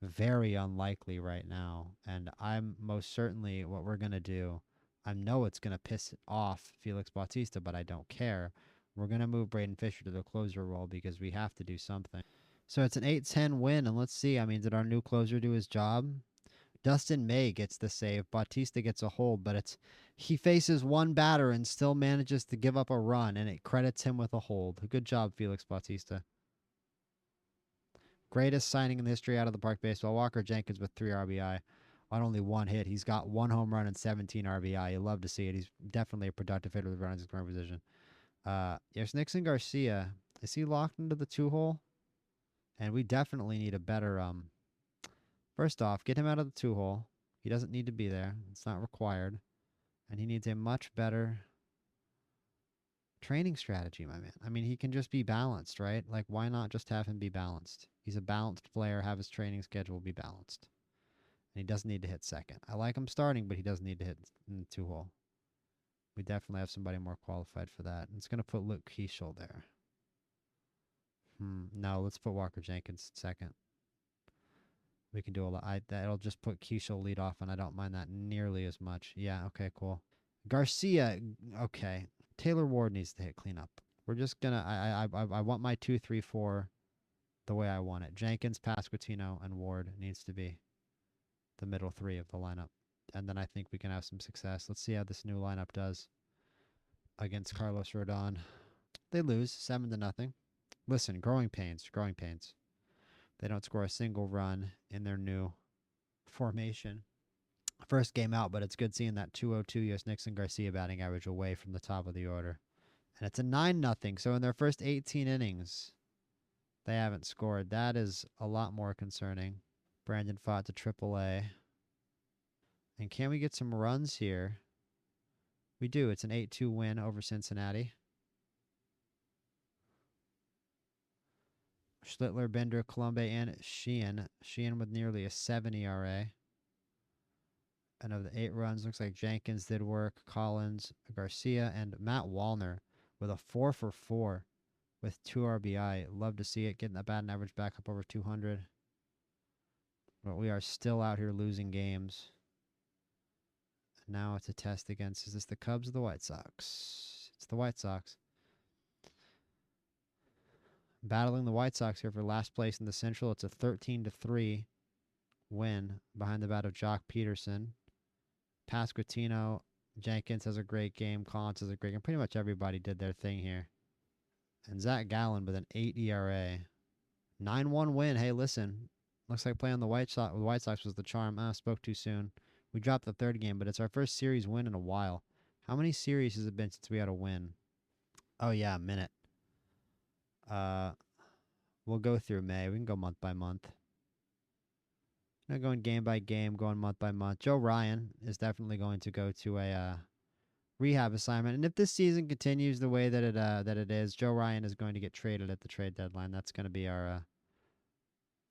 very unlikely right now. And I'm most certainly what we're going to do. I know it's going to piss off Felix Bautista, but I don't care. We're going to move Braden Fisher to the closer role because we have to do something. So it's an 8-10 win, and let's see. I mean, did our new closer do his job? Dustin May gets the save. Bautista gets a hold, but he faces one batter and still manages to give up a run, and it credits him with a hold. Good job, Felix Bautista. Greatest signing in the history out of the park baseball. Walker Jenkins with 3 RBI on only 1 hit. He's got 1 home run and 17 RBI. You love to see it. He's definitely a productive hitter with runners in scoring position. Yes, Nixon Garcia. Is he locked into the 2-hole? And we definitely need a better... First off, get him out of the 2-hole. He doesn't need to be there. It's not required. And he needs a much better training strategy, my man. I mean, he can just be balanced, right? Like, why not just have him be balanced? He's a balanced player. Have his training schedule be balanced. And he doesn't need to hit second. I like him starting, but he doesn't need to hit in the 2-hole. We definitely have somebody more qualified for that. And it's going to put Luke Keeschel there. No, let's put Walker Jenkins second. We can do a lot. That'll just put Keeschel lead off, and I don't mind that nearly as much. Yeah, okay, cool. Garcia, okay. Taylor Ward needs to hit cleanup. We're just gonna. I want my 2-3-4 the way I want it. Jenkins, Pasquantino, and Ward needs to be the middle 3 of the lineup, and then I think we can have some success. Let's see how this new lineup does against Carlos Rodon. They lose 7-0. Listen, growing pains, growing pains. They don't score a single run in their new formation. First game out, but it's good seeing that 202 U.S. Nixon Garcia batting average away from the top of the order. And it's a 9-0. So in their first 18 innings, they haven't scored. That is a lot more concerning. Brandon Pfaadt to AAA. And can we get some runs here? We do. It's an 8-2 win over Cincinnati. Schlittler, Bender, Colombe, and Sheehan. Sheehan with nearly a 7 ERA. And of the 8 runs, looks like Jenkins did work, Collins, Garcia, and Matt Wallner with a 4-for-4 with 2 RBI. Love to see it, getting that batting average back up over 200. But we are still out here losing games. And now it's a test against, is this the Cubs or the White Sox? It's the White Sox. Battling the White Sox here for last place in the Central. It's a 13-3 win behind the bat of Jock Peterson. Pasquantino, Jenkins has a great game. Collins has a great game. Pretty much everybody did their thing here. And Zach Gallen with an 8 ERA. 9-1 win. Hey, listen. Looks like playing the White Sox was the charm. Spoke too soon. We dropped the 3rd game, but it's our first series win in a while. How many series has it been since we had a win? Oh, yeah, a minute. We'll go through May. We can go month by month. Not going game by game, going month by month. Joe Ryan is definitely going to go to a rehab assignment, and if this season continues the way that it is, Joe Ryan is going to get traded at the trade deadline. That's going to be our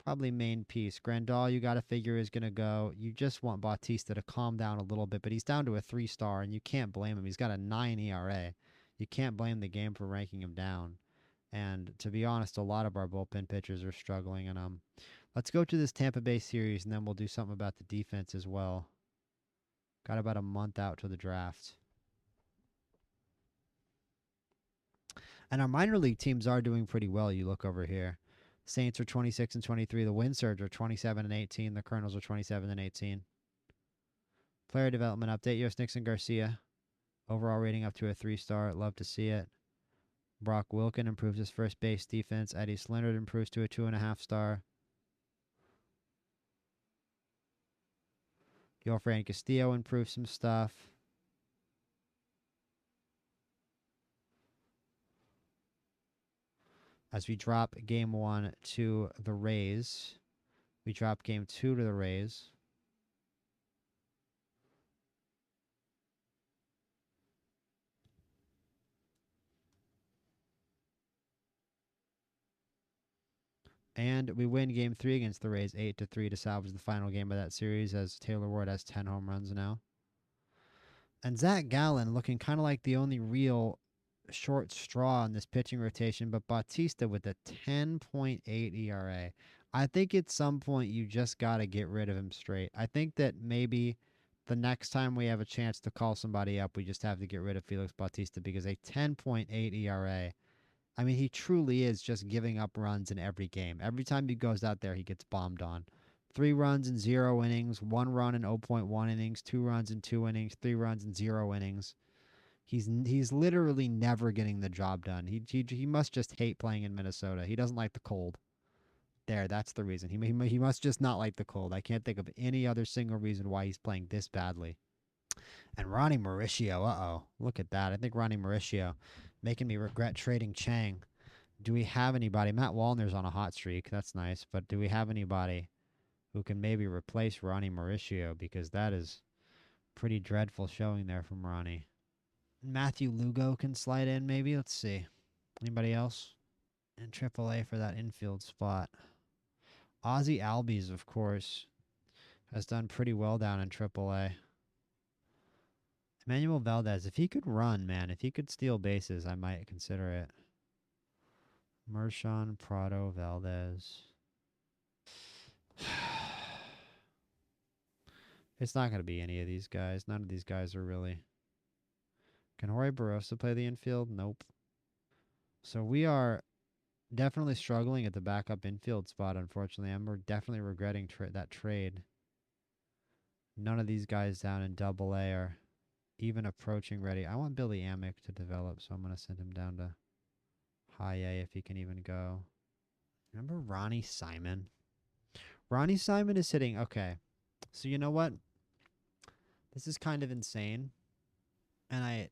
probably main piece. Grandal, you got to figure is going to go. You just want Bautista to calm down a little bit, but he's down to a 3-star, and you can't blame him. He's got a 9 ERA. You can't blame the game for ranking him down. And to be honest, a lot of our bullpen pitchers are struggling. And let's go to this Tampa Bay series, and then we'll do something about the defense as well. Got about a month out to the draft. And our minor league teams are doing pretty well. You look over here. Saints are 26 and 23. The Wind Surge are 27 and 18. The Colonels are 27 and 18. Player development update. Yost Nixon Garcia. Overall rating up to a 3-star. Love to see it. Brock Wilken improves his first base defense. Eddie Slendert improves to a 2.5-star. Yolfran Castillo improves some stuff. As we drop game 1 to the Rays, we drop game 2 to the Rays. And we win game 3 against the Rays 8-3 to salvage the final game of that series, as Taylor Ward has 10 home runs now. And Zach Gallen looking kind of like the only real short straw in this pitching rotation, but Bautista with a 10.8 ERA. I think at some point you just got to get rid of him straight. I think that maybe the next time we have a chance to call somebody up, we just have to get rid of Felix Bautista, because a 10.8 ERA, I mean, he truly is just giving up runs in every game. Every time he goes out there, he gets bombed on. 3 runs in 0 innings, 1 run in 0.1 innings, 2 runs in 2 innings, 3 runs in 0 innings. He's literally never getting the job done. He must just hate playing in Minnesota. He doesn't like the cold. There, that's the reason. He must just not like the cold. I can't think of any other single reason why he's playing this badly. And Ronnie Mauricio, look at that. I think Ronnie Mauricio making me regret trading Chang. Do we have anybody? Matt Wallner's on a hot streak. That's nice. But do we have anybody who can maybe replace Ronnie Mauricio? Because that is pretty dreadful showing there from Ronnie. Matthew Lugo can slide in, maybe. Let's see. Anybody else? And AAA for that infield spot. Ozzy Albies, of course, has done pretty well down in AAA. Emmanuel Valdez, if he could run, man, if he could steal bases, I might consider it. Mershon, Prado, Valdez. It's not going to be any of these guys. None of these guys are really. Can Jorge Barrosa play the infield? Nope. So we are definitely struggling at the backup infield spot, unfortunately. I'm definitely regretting that trade. None of these guys down in Double-A are even approaching ready. I want Billy Amick to develop, so I'm going to send him down to High A if he can even go. Remember Ronnie Simon? Ronnie Simon is hitting. Okay. So you know what? This is kind of insane. And I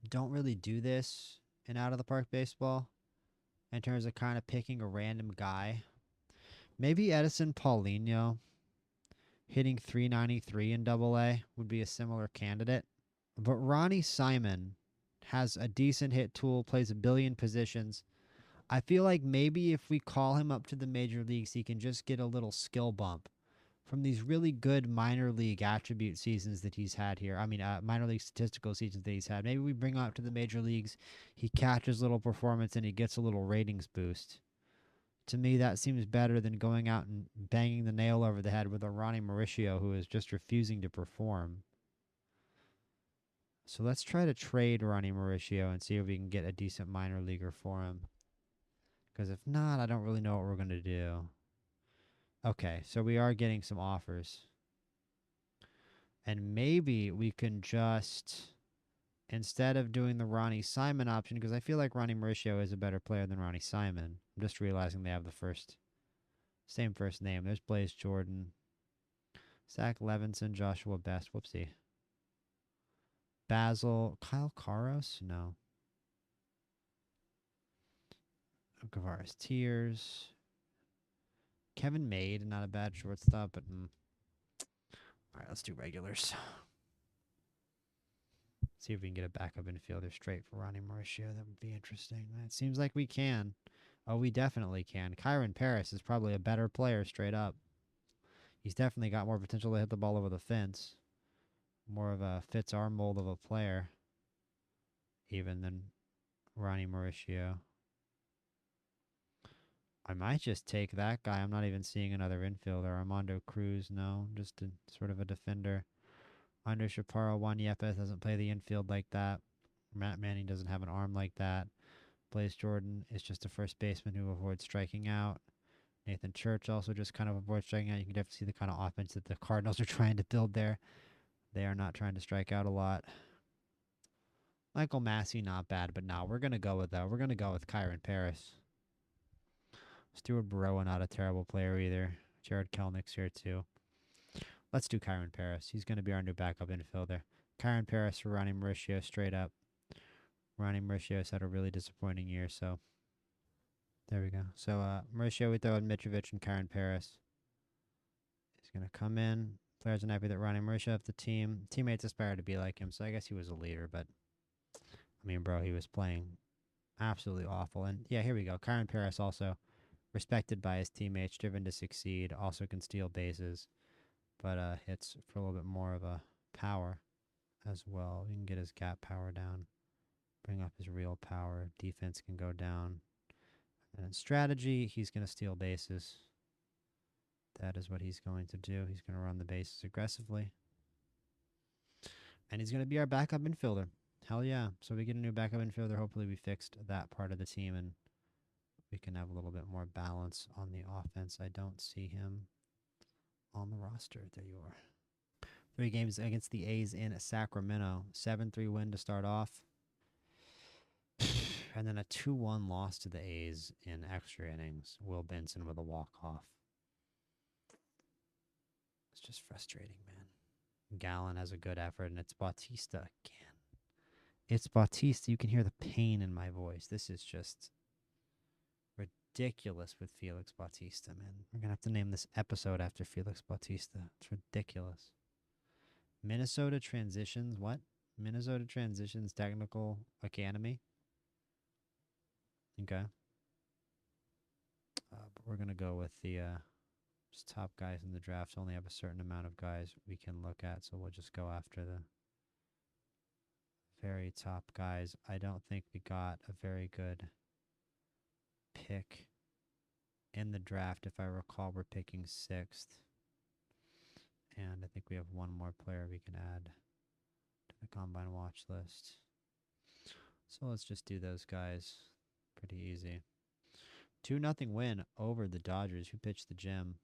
don't really do this in Out of the Park Baseball in terms of kind of picking a random guy. Maybe Edison Paulinho hitting 393 in Double-A would be a similar candidate. But Ronnie Simon has a decent hit tool, plays a billion positions. I feel like maybe if we call him up to the major leagues, he can just get a little skill bump from these really good minor league attribute seasons that he's had here. I mean, minor league statistical seasons that he's had. Maybe we bring him up to the major leagues, he catches a little performance, and he gets a little ratings boost. To me, that seems better than going out and banging the nail over the head with a Ronnie Mauricio who is just refusing to perform. So let's try to trade Ronnie Mauricio and see if we can get a decent minor leaguer for him. Because if not, I don't really know what we're going to do. Okay, so we are getting some offers. And maybe we can just, instead of doing the Ronnie Simon option, because I feel like Ronnie Mauricio is a better player than Ronnie Simon. I'm just realizing they have the same first name. There's Blaze Jordan, Zach Levinson, Joshua Best. Whoopsie. Basil. Kyle Karos? No. Guevara's Tears. Kevin Made, not a bad shortstop, but all right, let's do regulars. See if we can get a backup infielder straight for Ronnie Mauricio. That would be interesting. It seems like we can. Oh, we definitely can. Kyron Paris is probably a better player straight up. He's definitely got more potential to hit the ball over the fence. More of a fits our mold of a player, even than Ronnie Mauricio. I might just take that guy. I'm not even seeing another infielder. Armando Cruz, no. Just a, sort of a defender. Andre Chaparro, Juan Yepes doesn't play the infield like that. Matt Manning doesn't have an arm like that. Blaze Jordan is just a first baseman who avoids striking out. Nathan Church also just kind of avoids striking out. You can definitely see the kind of offense that the Cardinals are trying to build there. They are not trying to strike out a lot. Michael Massey, not bad, but no, we're going to go with that. We're going to go with Kyron Paris. Stuart Burrowa, not a terrible player either. Jared Kelnick's here too. Let's do Kyron Paris. He's going to be our new backup infielder. Kyron Paris for Ronnie Mauricio straight up. Ronnie Mauricio's had a really disappointing year, so there we go. So Mauricio, we throw in Mitrovic and Kyron Paris. He's going to come in. Players are happy that Ronnie Mauricio left the team. Teammates aspire to be like him, so I guess he was a leader, but I mean, bro, he was playing absolutely awful. And yeah, here we go. Kyron Paris also respected by his teammates, driven to succeed, also can steal bases, but hits for a little bit more of a power as well. You can get his gap power down, bring up his real power. Defense can go down. And in strategy, he's going to steal bases. That is what he's going to do. He's going to run the bases aggressively. And he's going to be our backup infielder. Hell yeah. So we get a new backup infielder. Hopefully we fixed that part of the team and we can have a little bit more balance on the offense. I don't see him on the roster. There you are. 3 games against the A's in Sacramento. 7-3 win to start off. And then a 2-1 loss to the A's in extra innings. Will Benson with a walk-off. It's just frustrating, man. Gallen has a good effort, and it's Bautista again. It's Bautista. You can hear the pain in my voice. This is just ridiculous with Felix Bautista, man. We're going to have to name this episode after Felix Bautista. It's ridiculous. Minnesota Transitions, what? Minnesota Transitions Technical Academy. Okay. But we're going to go with the just top guys in the draft. Only have a certain amount of guys we can look at, so we'll just go after the very top guys. I don't think we got a very good pick in the draft. If I recall, we're picking 6th. And I think we have one more player we can add to the Combine watch list. So let's just do those guys. Pretty easy. 2-0 win over the Dodgers. Who pitched the gym?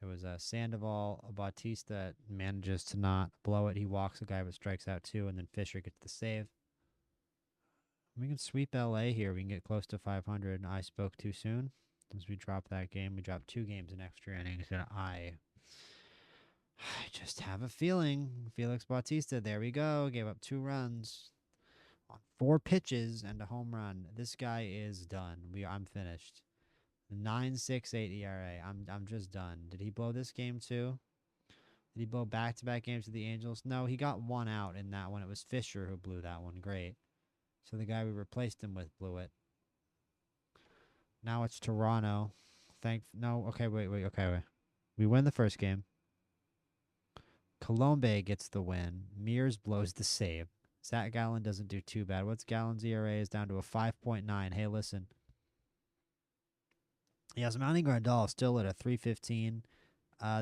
It was Sandoval. Bautista manages to not blow it. He walks a guy but strikes out 2, and then Fisher gets the save. We can sweep LA here. We can get close to 500. And I spoke too soon. As we drop that game, we dropped 2 games in extra innings, and I just have a feeling. Felix Bautista, there we go. Gave up 2 runs on 4 pitches and a home run. This guy is done. I'm finished. 9.68 ERA. I'm just done. Did he blow this game too? Did he blow back-to-back games to the Angels? No, he got 1 out in that one. It was Fisher who blew that one. Great. So the guy we replaced him with blew it. Now it's Toronto. Okay, wait. We win the first game. Colombe gets the win. Mears blows the save. Zach Gallen doesn't do too bad. What's Gallen's ERA? Is down to a 5.9. Hey, listen. Yes, Manny Grandal still at a 3.15.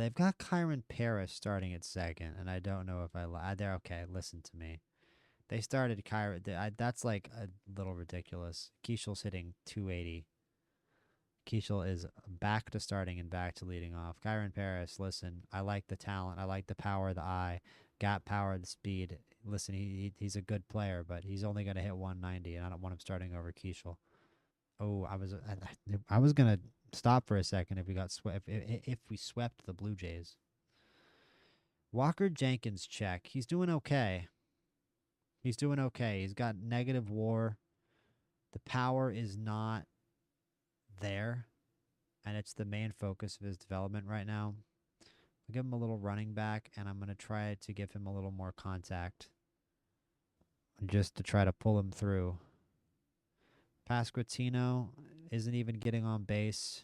They've got Kyron Paris starting at 2nd, and I don't know if they're okay. Listen to me. They started Kyron. That's like a little ridiculous. Keishel's hitting 280. Keichel is back to starting and back to leading off. Kyron Paris, listen, I like the talent. I like the power of the eye, gap power, the speed. Listen, he's a good player, but he's only going to hit 190, and I don't want him starting over Keichel. Oh, I was going to stop for a second if we got if we swept the Blue Jays. Walker Jenkins check. He's doing okay. He's doing okay. He's got negative WAR. The power is not there, and it's the main focus of his development right now. I'll give him a little running back, and I'm going to try to give him a little more contact just to try to pull him through. Pasquantino isn't even getting on base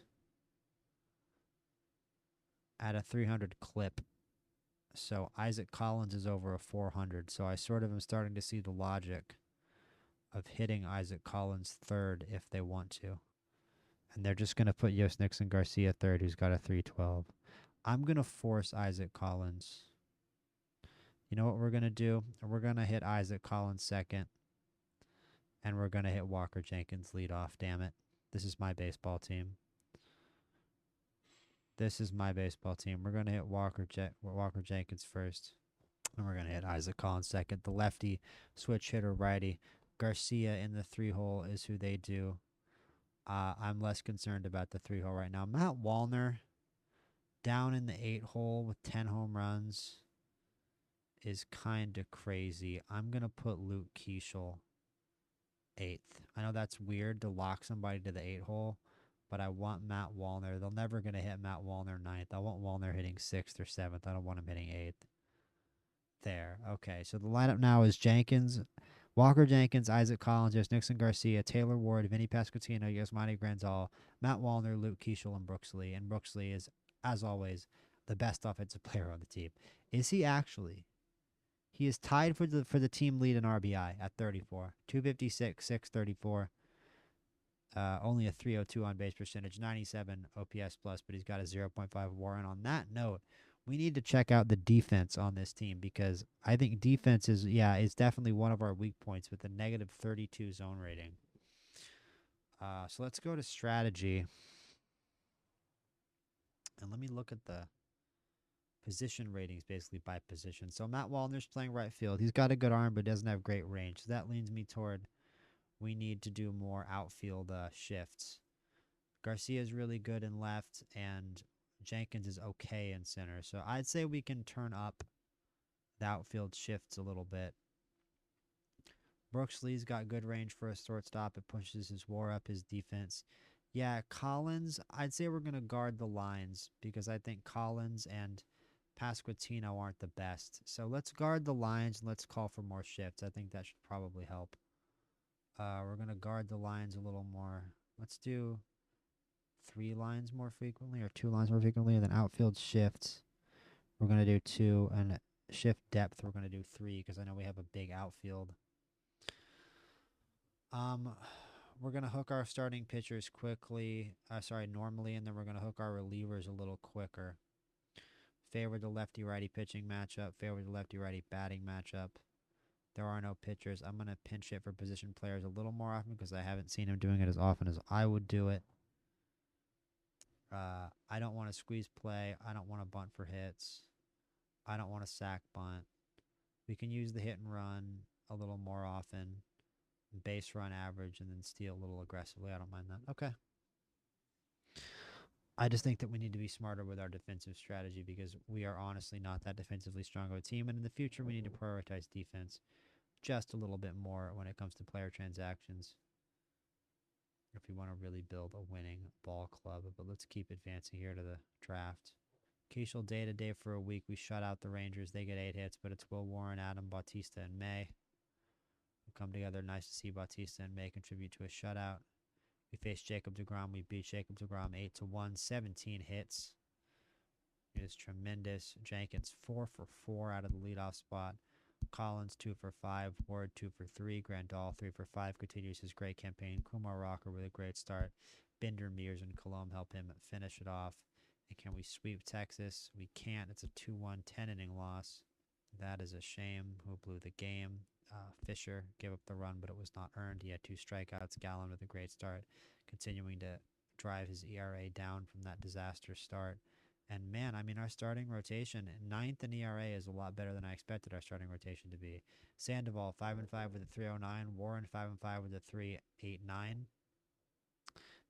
at a 300 clip. So Isaac Collins is over a 400. So I sort of am starting to see the logic of hitting Isaac Collins third if they want to. And they're just going to put Yost Nixon Garcia third, who's got a 312. I'm going to force Isaac Collins. You know what we're going to do? We're going to hit Isaac Collins second. And we're going to hit Walker Jenkins lead off. Damn it. This is my baseball team. This is my baseball team. We're going to hit Walker Jenkins first. And we're going to hit Isaac Collins second. The lefty, switch hitter, righty. Garcia in the 3-hole is who they do. I'm less concerned about the 3-hole right now. Matt Wallner down in the 8-hole with 10 home runs is kind of crazy. I'm going to put Luke Keeschel 8th. I know that's weird to lock somebody to the 8-hole, but I want Matt Wallner. They're never going to hit Matt Wallner 9th. I want Wallner hitting 6th or 7th. I don't want him hitting 8th. There. Okay, so the lineup now is Jenkins, Walker Jenkins, Isaac Collins, there's Nixon Garcia, Taylor Ward, Vinny Pasquantino, Yasmani Grandal, Matt Wallner, Luke Keeschel, and Brooks Lee. And Brooks Lee is, as always, the best offensive player on the team. Is he actually? He is tied for the team lead in RBI at 34. 256, 634. Only a 302 on base percentage, 97 OPS plus, but he's got a 0.5 WAR. And on that note, we need to check out the defense on this team because I think defense is definitely one of our weak points with a negative 32 zone rating. So let's go to strategy. And let me look at the position ratings basically by position. So Matt Wallner's playing right field. He's got a good arm but doesn't have great range. So that leans me toward we need to do more outfield shifts. Garcia's really good in left, and Jenkins is okay in center. So I'd say we can turn up the outfield shifts a little bit. Brooks Lee's got good range for a shortstop. It pushes his WAR up, his defense. Yeah, Collins, I'd say we're going to guard the lines because I think Collins and Pasquantino aren't the best. So let's guard the lines and let's call for more shifts. I think that should probably help. We're going to guard the lines a little more. Let's do 3 lines more frequently or 2 lines more frequently, and then outfield shifts. We're going to do 2, and shift depth, we're going to do 3 because I know we have a big outfield. We're going to hook our starting pitchers normally, and then we're going to hook our relievers a little quicker. Favor the lefty-righty pitching matchup. Favor the lefty-righty batting matchup. There are no pitchers. I'm going to pinch hit for position players a little more often because I haven't seen him doing it as often as I would do it. I don't want to squeeze play. I don't want to bunt for hits. I don't want to sack bunt. We can use the hit and run a little more often. Base run average and then steal a little aggressively. I don't mind that. Okay. I just think that we need to be smarter with our defensive strategy because we are honestly not that defensively strong of a team. And in the future, we need to prioritize defense just a little bit more when it comes to player transactions if we want to really build a winning ball club. But let's keep advancing here to the draft. Keeschel day-to-day for a week. We shut out the Rangers. They get 8 hits, but it's Will Warren, Adam Bautista, and May who come together. Nice to see Bautista and May contribute to a shutout. We faced Jacob deGrom. We beat Jacob deGrom 8-1, 17 hits. It is tremendous. Jenkins 4 for 4 out of the leadoff spot. Collins 2 for 5. Ward 2 for 3. Grandal 3 for 5 continues his great campaign. Kumar Rocker with a great start. Binder, Mears, and Colomb help him finish it off. And can we sweep Texas? We can't. It's a 2-1 10-inning loss. That is a shame. Who blew the game? Fisher gave up the run, but it was not earned. He had 2 strikeouts. Gallen with a great start, continuing to drive his ERA down from that disaster start. And man, I mean, our starting rotation, 9th in ERA, is a lot better than I expected our starting rotation to be. Sandoval 5-5 with a 3.09. Warren 5-5 with a 3.89.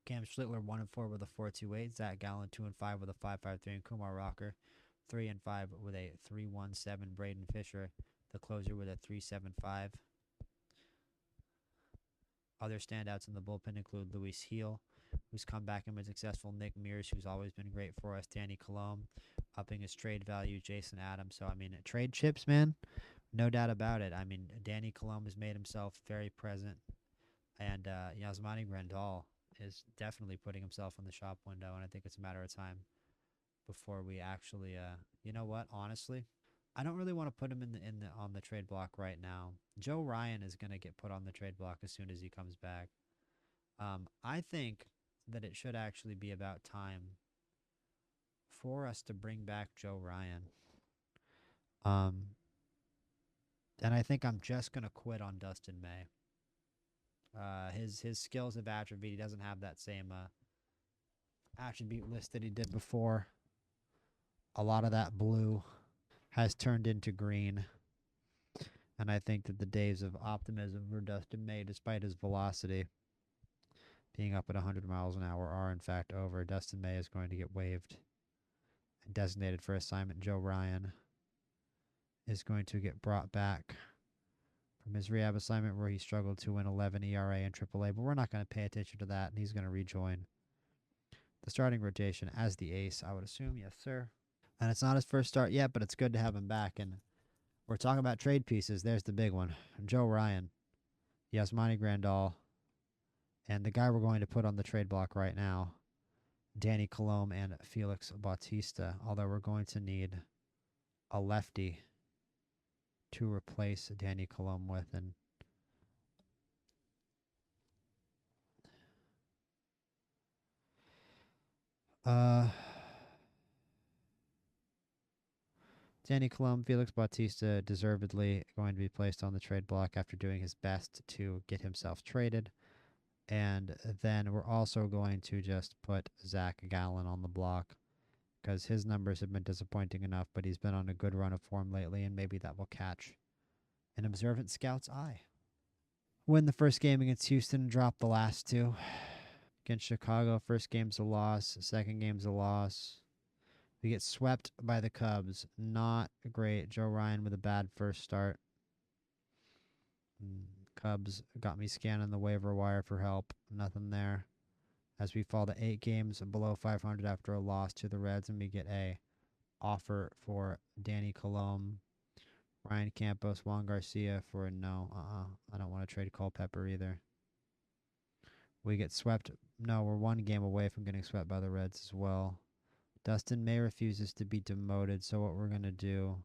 Cam Schlittler 1-4 with a 4.28. Zach Gallen 2-5 with a 5.53. And Kumar Rocker 3-5 with a 3.17. Braden Fisher, the closer, with a 3.75. Other standouts in the bullpen include Luis Heel, who's come back and been successful, Nick Mears, who's always been great for us, Danny Colome, upping his trade value, Jason Adams. So, I mean, trade chips, man, no doubt about it. I mean, Danny Colome has made himself very present, and Yasmani Grandal is definitely putting himself in the shop window, and I think it's a matter of time before we actually, you know what, honestly, I don't really want to put him in the on the trade block right now. Joe Ryan is going to get put on the trade block as soon as he comes back. I think that it should actually be about time for us to bring back Joe Ryan. Um, and I think I'm just gonna quit on Dustin May. His skills have atrophied. He doesn't have that same attribute list that he did before. A lot of that blue has turned into green, and I think that the days of optimism for Dustin May, despite his velocity being up at 100 miles an hour, are in fact over. Dustin May is going to get waived and designated for assignment. Joe Ryan is going to get brought back from his rehab assignment where he struggled to win 11 ERA in AAA, but we're not going to pay attention to that, and he's going to rejoin the starting rotation as the ace, I would assume. Yes, sir. And it's not his first start yet, but it's good to have him back. And we're talking about trade pieces. There's the big one. Joe Ryan, Yasmani Grandal, and the guy we're going to put on the trade block right now, Danny Colome and Felix Bautista, although we're going to need a lefty to replace Danny Colome with. And Danny Colome, Felix Bautista, deservedly going to be placed on the trade block after doing his best to get himself traded. And then we're also going to just put Zach Gallen on the block because his numbers have been disappointing enough, but he's been on a good run of form lately, and maybe that will catch an observant scout's eye. Win the first game against Houston and drop the last two. Against Chicago, first game's a loss, second game's a loss. We get swept by the Cubs. Not great. Joe Ryan with a bad first start. Cubs got me scanning the waiver wire for help. Nothing there. As we fall to 8 games below 500 after a loss to the Reds, and we get a offer for Danny Colome, Ryan Campos, Juan Garcia for a no. I don't want to trade Culpepper either. We get swept. No, we're 1 game away from getting swept by the Reds as well. Dustin May refuses to be demoted, so what we're going to do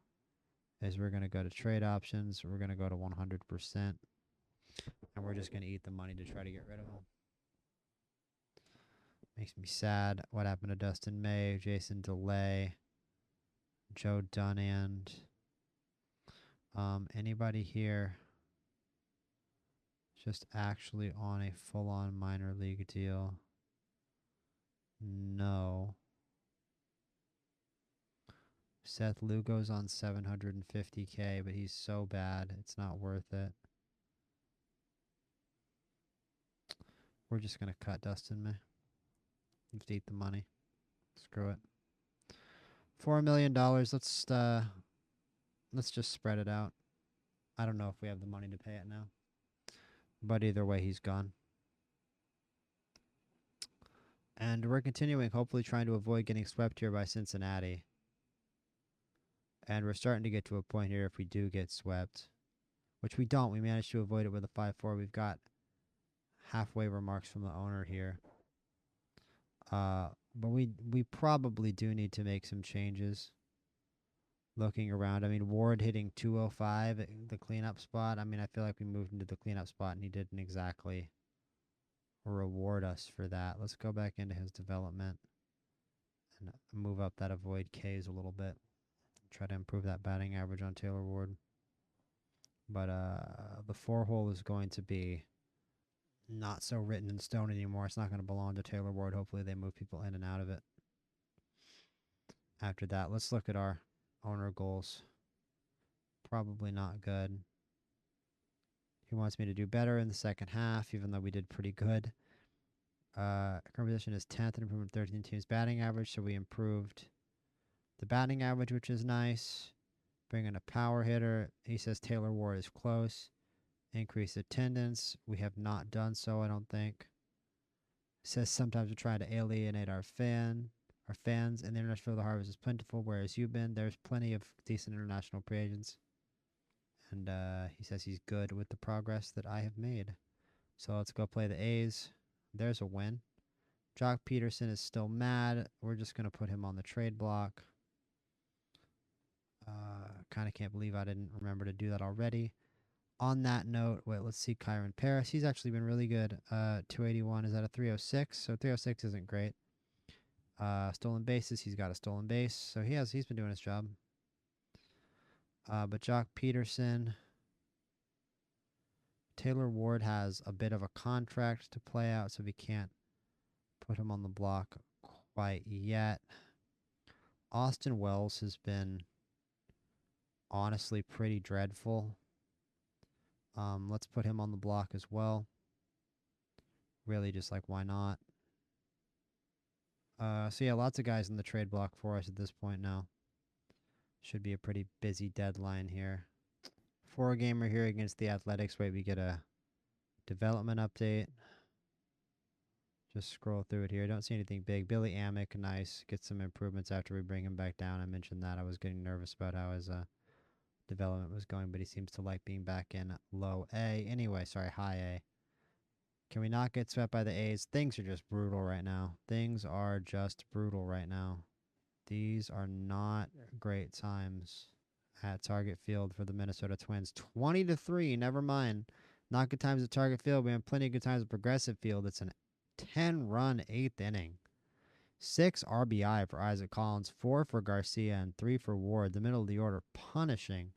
is we're going to go to trade options. We're going to go to 100%, and we're just going to eat the money to try to get rid of him. Makes me sad. What happened to Dustin May, Jason DeLay, Joe Dunand? Anybody here just actually on a full-on minor league deal? No. Seth Lugo's on 750K, but he's so bad, it's not worth it. We're just going to cut Dustin May. Just eat the money. Screw it. $4 million. Let's just spread it out. I don't know if we have the money to pay it now. But either way, he's gone. And we're continuing, hopefully trying to avoid getting swept here by Cincinnati. And we're starting to get to a point here if we do get swept, which we don't. We managed to avoid it with a 5-4. We've got halfway remarks from the owner here. But we probably do need to make some changes. Looking around, I mean, Ward hitting 205 at the cleanup spot. I mean, I feel like we moved into the cleanup spot and he didn't exactly reward us for that. Let's go back into his development and move up that avoid Ks a little bit. Try to improve that batting average on Taylor Ward. But the 4-hole is going to be not so written in stone anymore. It's not going to belong to Taylor Ward. Hopefully they move people in and out of it. After that, let's look at our owner goals. Probably not good. He wants me to do better in the second half, even though we did pretty good. Current position is 10th and improvement 13 teams batting average, so we improved the batting average, which is nice. Bring in a power hitter. He says Taylor Ward is close. Increase attendance. We have not done so, I don't think. It says sometimes we're trying to alienate our fans, and the international field of harvest is plentiful, whereas you've been. There's plenty of decent international free agents. And he says he's good with the progress that I have made. So let's go play the A's. There's a win. Jock Peterson is still mad. We're just going to put him on the trade block. Kind of can't believe I didn't remember to do that already. On that note, let's see Kyron Paris. He's actually been really good. 281 is at a 306, so 306 isn't great. Stolen bases, he's got a stolen base, so he's been doing his job. But Jock Peterson, Taylor Ward has a bit of a contract to play out, so we can't put him on the block quite yet. Austin Wells has been honestly pretty dreadful. Let's put him on the block as well. Really, just like, why not? So yeah, lots of guys in the trade block for us at this point now. Should be a pretty busy deadline here. 4-gamer here against the Athletics. Wait, we get a development update. Just scroll through it here. Don't see anything big. Billy Amick, nice. Get some improvements after we bring him back down. I mentioned that. I was getting nervous about how his development was going, but he seems to like being back in low A. Anyway, sorry, high A. Can we not get swept by the A's? Things are just brutal right now. Things are just brutal right now. These are not great times at Target Field for the Minnesota Twins. 20-3, never mind. Not good times at Target Field. We have plenty of good times at Progressive Field. It's a 10-run 8th inning. 6 RBI for Isaac Collins, 4 for Garcia, and 3 for Ward. The middle of the order punishing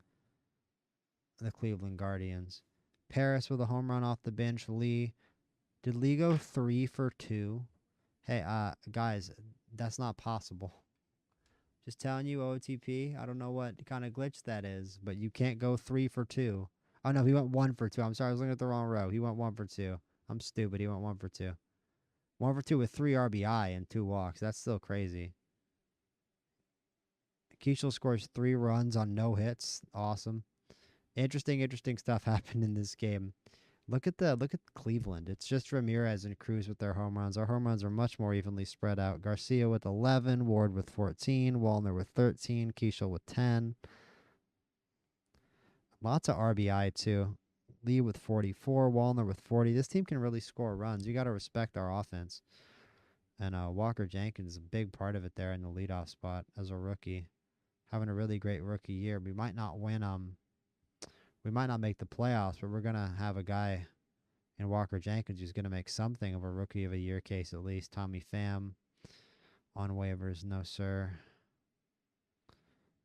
the Cleveland Guardians. Paris with a home run off the bench. Lee. Did Lee go 3 for 2? Hey, guys, that's not possible. Just telling you, OOTP. I don't know what kind of glitch that is, but you can't go 3 for 2. Oh, no, he went 1 for 2. I'm sorry, I was looking at the wrong row. He went 1 for 2. I'm stupid. He went 1 for 2. 1 for 2 with 3 RBI and 2 walks. That's still crazy. Keishel scores 3 runs on no hits. Awesome. Interesting stuff happened in this game. Look at Cleveland. It's just Ramirez and Cruz with their home runs. Our home runs are much more evenly spread out. Garcia with 11, Ward with 14, Wallner with 13, Keishel with 10. Lots of RBI too. Lee with 44, Wallner with 40. This team can really score runs. You got to respect our offense. And Walker Jenkins is a big part of it there in the leadoff spot as a rookie. Having a really great rookie year. We might not win. We might not make the playoffs, but we're gonna have a guy in Walker Jenkins who's gonna make something of a rookie of a year case at least. Tommy Pham on waivers, no sir.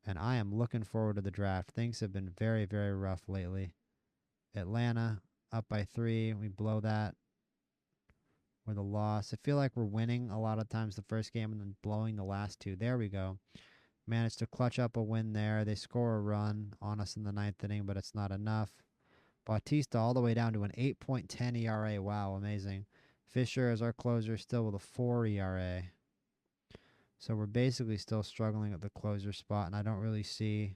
And I am looking forward to the draft. Things have been very, very rough lately. Atlanta up by 3. We blow that with a loss. I feel like we're winning a lot of times the first game and then blowing the last 2. There we go. Managed to clutch up a win there. They score a run on us in the 9th inning, but it's not enough. Bautista all the way down to an 8.10 ERA. Wow, amazing. Fisher is our closer, still with a 4 ERA. So we're basically still struggling at the closer spot, and I don't really see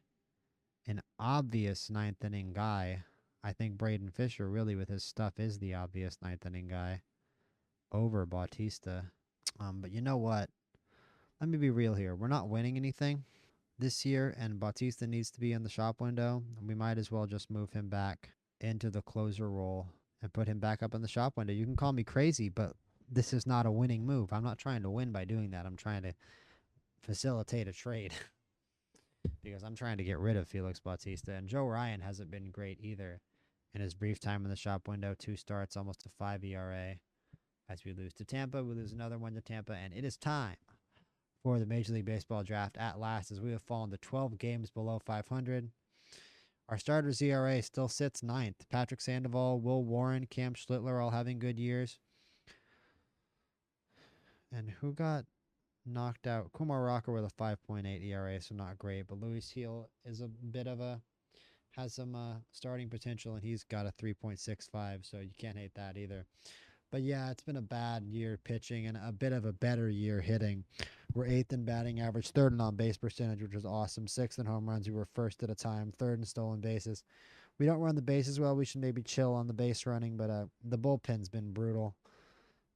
an obvious 9th inning guy. I think Braden Fisher, really, with his stuff, is the obvious 9th inning guy over Bautista. But you know what? Let me be real here. We're not winning anything this year, and Bautista needs to be in the shop window. We might as well just move him back into the closer role and put him back up in the shop window. You can call me crazy, but this is not a winning move. I'm not trying to win by doing that. I'm trying to facilitate a trade because I'm trying to get rid of Felix Bautista. And Joe Ryan hasn't been great either in his brief time in the shop window. 2 starts, almost a 5 ERA. As we lose to Tampa, we lose another one to Tampa, and it is time for the Major League Baseball draft at last as we have fallen to 12 games below 500. Our starters ERA still sits 9th. Patrick Sandoval, Will Warren, Cam Schlittler all having good years. And who got knocked out? Kumar Rocker with a 5.8 ERA, so not great. But Luis Heel is a bit of has some starting potential, and he's got a 3.65, so you can't hate that either. But yeah, it's been a bad year pitching and a bit of a better year hitting. We're 8th in batting average, 3rd in on-base percentage, which was awesome. 6th in home runs. We were 1st at a time, 3rd in stolen bases. We don't run the bases well. We should maybe chill on the base running, but the bullpen's been brutal,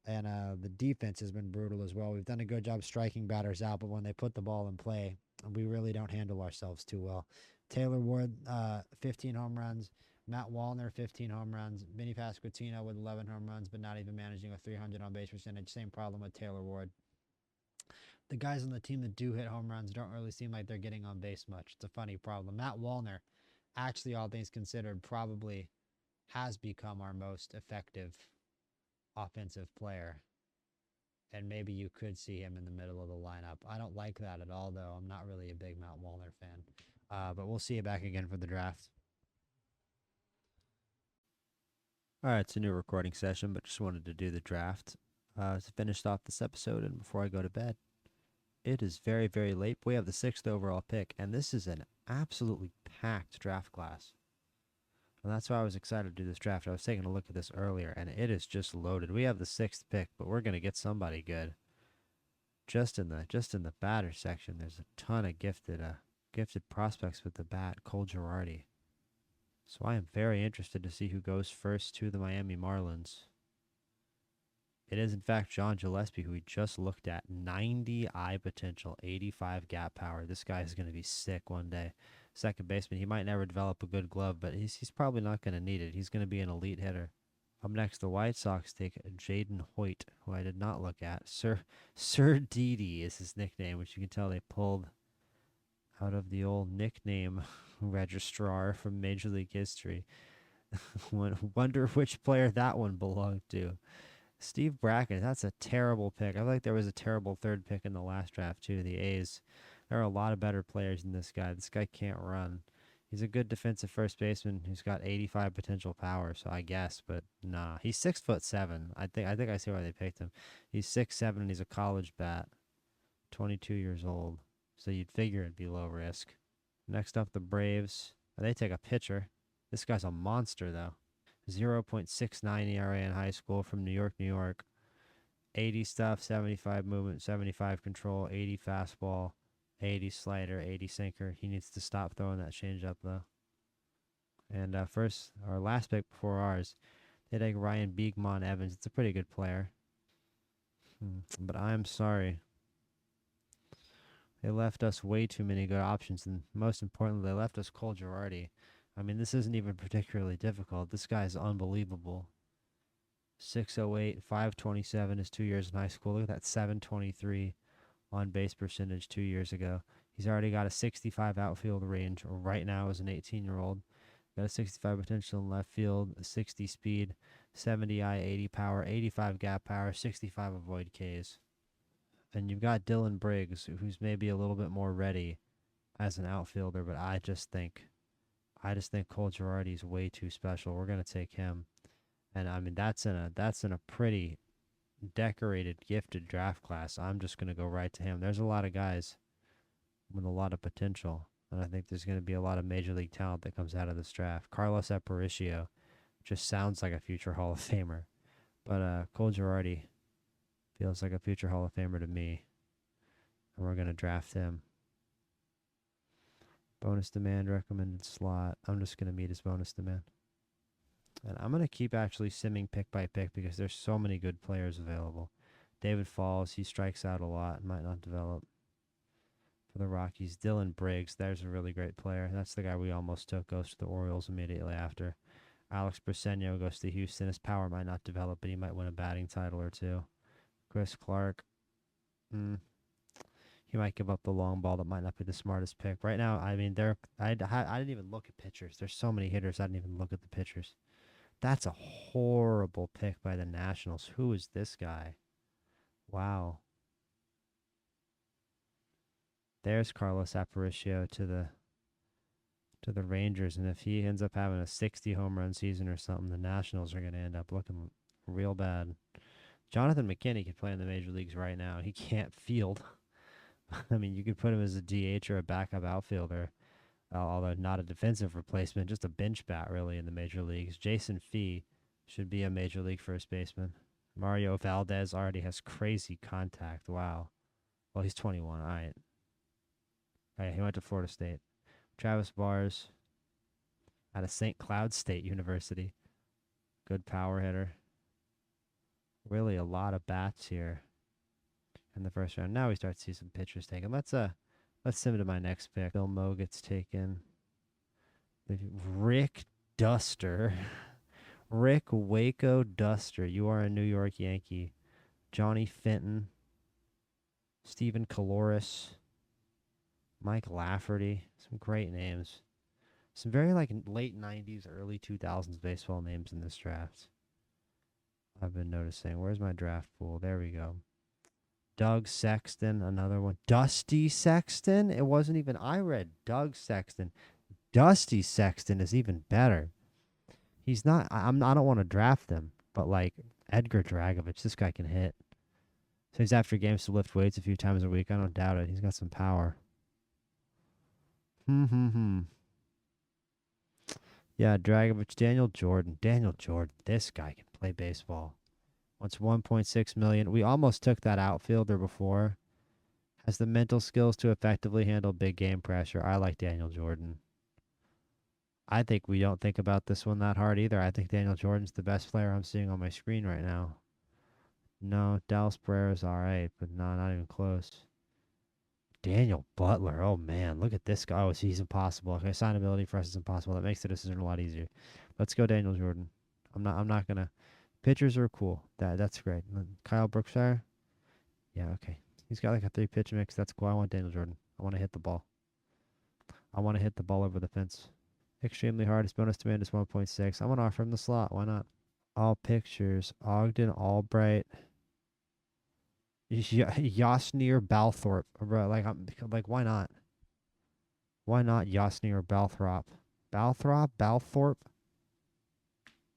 and the defense has been brutal as well. We've done a good job striking batters out, but when they put the ball in play, we really don't handle ourselves too well. Taylor Ward, 15 home runs. Matt Wallner, 15 home runs. Vinny Pasquantino with 11 home runs, but not even managing a 300 on base percentage. Same problem with Taylor Ward. The guys on the team that do hit home runs don't really seem like they're getting on base much. It's a funny problem. Matt Wallner, actually, all things considered, probably has become our most effective offensive player. And maybe you could see him in the middle of the lineup. I don't like that at all, though. I'm not really a big Matt Wallner fan. But we'll see you back again for the draft. All right, it's a new recording session, but just wanted to do the draft to finish off this episode and before I go to bed. It is very, very late. We have the 6th overall pick, and this is an absolutely packed draft class. And that's why I was excited to do this draft. I was taking a look at this earlier, and it is just loaded. We have the 6th pick, but we're going to get somebody good. Just in the batter section, there's a ton of gifted prospects with the bat. Cole Girardi. So I am very interested to see who goes first to the Miami Marlins. It is, in fact, John Gillespie, who we just looked at. 90 eye potential, 85 gap power. This guy is going to be sick one day. Second baseman, he might never develop a good glove, but he's probably not going to need it. He's going to be an elite hitter. Up next, the White Sox take Jaden Hoyt, who I did not look at. Sir Didi is his nickname, which you can tell they pulled out of the old nickname registrar from Major League history. Wonder which player that one belonged to. Steve Bracken, that's a terrible pick. I feel like there was a terrible 3rd pick in the last draft, too. The A's. There are a lot of better players than this guy. This guy can't run. He's a good defensive first baseman who's got 85 potential power, so I guess, but nah. He's 6'7". I think I see why they picked him. He's 6'7", and he's a college bat. 22 years old. So you'd figure it'd be low risk. Next up, the Braves. They take a pitcher. This guy's a monster, though. 0.69 ERA in high school from New York, New York. 80 stuff, 75 movement, 75 control, 80 fastball, 80 slider, 80 sinker. He needs to stop throwing that changeup, though. And our last pick before ours, they take Ryan Beekman Evans. It's a pretty good player. But I'm sorry. They left us way too many good options, and most importantly, they left us Cole Girardi. I mean, this isn't even particularly difficult. This guy is unbelievable. 608, 527 is 2 years in high school. Look at that 723 on base percentage 2 years ago. He's already got a 65 outfield range right now as an 18-year-old. Got a 65 potential in left field, a 60 speed, 70 eye, 80 power, 85 gap power, 65 avoid Ks. And you've got Dylan Briggs, who's maybe a little bit more ready as an outfielder, but I just think Cole Girardi is way too special. We're gonna take him, and I mean that's in a pretty decorated, gifted draft class. I'm just gonna go right to him. There's a lot of guys with a lot of potential, and I think there's gonna be a lot of major league talent that comes out of this draft. Carlos Aparicio just sounds like a future Hall of Famer, but Cole Girardi feels like a future Hall of Famer to me, and we're gonna draft him. Bonus demand recommended slot. I'm just going to meet his bonus demand. And I'm going to keep actually simming pick by pick because there's so many good players available. David Falls, he strikes out a lot. Might not develop. For the Rockies, Dylan Briggs, there's a really great player. That's the guy we almost took. Goes to the Orioles immediately after. Alex Briseño goes to Houston. His power might not develop, but he might win a batting title or two. Chris Clark. He might give up the long ball. That might not be the smartest pick. Right now, I mean, I didn't even look at pitchers. There's so many hitters, I didn't even look at the pitchers. That's a horrible pick by the Nationals. Who is this guy? Wow. There's Carlos Aparicio to the Rangers, and if he ends up having a 60 home run season or something, the Nationals are going to end up looking real bad. Jonathan McKinney could play in the major leagues right now. He can't field. I mean, you could put him as a DH or a backup outfielder, although not a defensive replacement, just a bench bat, really, in the major leagues. Jason Fee should be a major league first baseman. Mario Valdez already has crazy contact. Wow. Well, he's 21. All right. He went to Florida State. Travis Bars. out of St. Cloud State University. Good power hitter. Really a lot of bats here in the first round. Now we start to see some pitchers taken. Let's sim to my next pick. Bill Moe gets taken. Rick Duster. Rick Waco Duster. You are a New York Yankee. Johnny Fenton. Stephen Caloris. Mike Lafferty. Some great names. Some very like late 90s, early 2000s baseball names in this draft. I've been noticing. Where's my draft pool? There we go. Doug Sexton, another one. Dusty Sexton? It wasn't even, I read Doug Sexton. Dusty Sexton is even better. He's not, I don't want to draft him, but like Edgar Dragovich, this guy can hit. So he's after games to lift weights a few times a week. I don't doubt it. He's got some power. Yeah, Dragovich, Daniel Jordan. Daniel Jordan, this guy can play baseball. Wants 1.6 million. We almost took that outfielder before. Has the mental skills to effectively handle big game pressure. I like Daniel Jordan. I think we don't think about this one that hard either. I think Daniel Jordan's the best player I'm seeing on my screen right now. No, Dallas Pereira's all right, but no, not even close. Daniel Butler. Oh, man. Look at this guy. Oh, he's impossible. Okay, signability for us is impossible. That makes the decision a lot easier. Let's go Daniel Jordan. I'm not going to. Pitchers are cool. That's great. Kyle Brookshire. Yeah, okay. He's got like a 3-pitch mix. That's cool. I want Daniel Jordan. I want to hit the ball. I want to hit the ball over the fence. Extremely hard. His bonus demand is 1.6. I'm going to offer him the slot. Why not? All pictures. Ogden Albright. Yasnir Balthorpe. Like, why not? Why not Yasnir Balthrop? Balthorpe?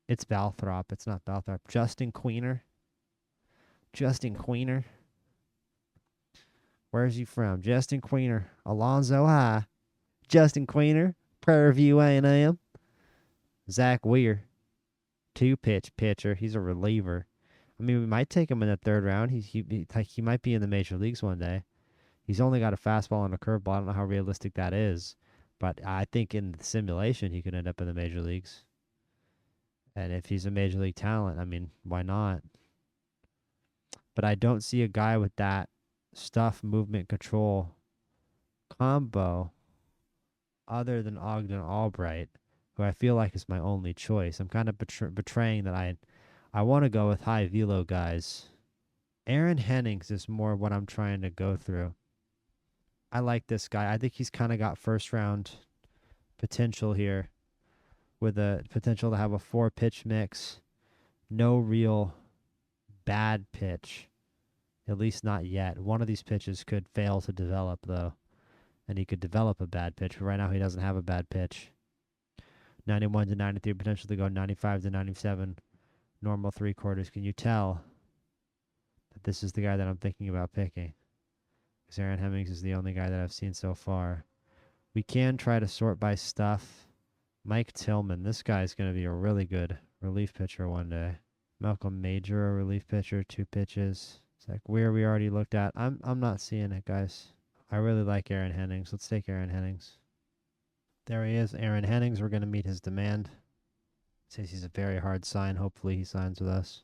It's Balthrop. It's not Balthrop. Justin Queener. Where's he from? Justin Queener. Alonzo High. Justin Queener. Prairie View A&M. Zach Weir. 2-pitch pitcher. He's a reliever. I mean, we might take him in the 3rd round. He might be in the major leagues one day. He's only got a fastball and a curveball. I don't know how realistic that is. But I think in the simulation, he could end up in the major leagues. And if he's a major league talent, I mean, why not? But I don't see a guy with that stuff, movement, control combo other than Ogden Albright, who I feel like is my only choice. I'm kind of betraying that I want to go with high velo guys. Aaron Hennings is more what I'm trying to go through. I like this guy. I think he's kind of got 1st round potential here with a potential to have a 4-pitch mix. No real bad pitch, at least not yet. One of these pitches could fail to develop, though, and he could develop a bad pitch. But right now, he doesn't have a bad pitch. 91 to 93, potential to go 95 to 97. Normal 3/4. Can you tell that this is the guy that I'm thinking about picking? Because Aaron Hemmings is the only guy that I've seen so far. We can try to sort by stuff. Mike Tillman. This guy's going to be a really good relief pitcher one day. Malcolm Major, a relief pitcher, 2 pitches. Zach Weir we already looked at. I'm not seeing it, guys. I really like Aaron Hennings. Let's take Aaron Hennings. There he is, Aaron Hennings. We're going to meet his demand. Says he's a very hard sign. Hopefully he signs with us.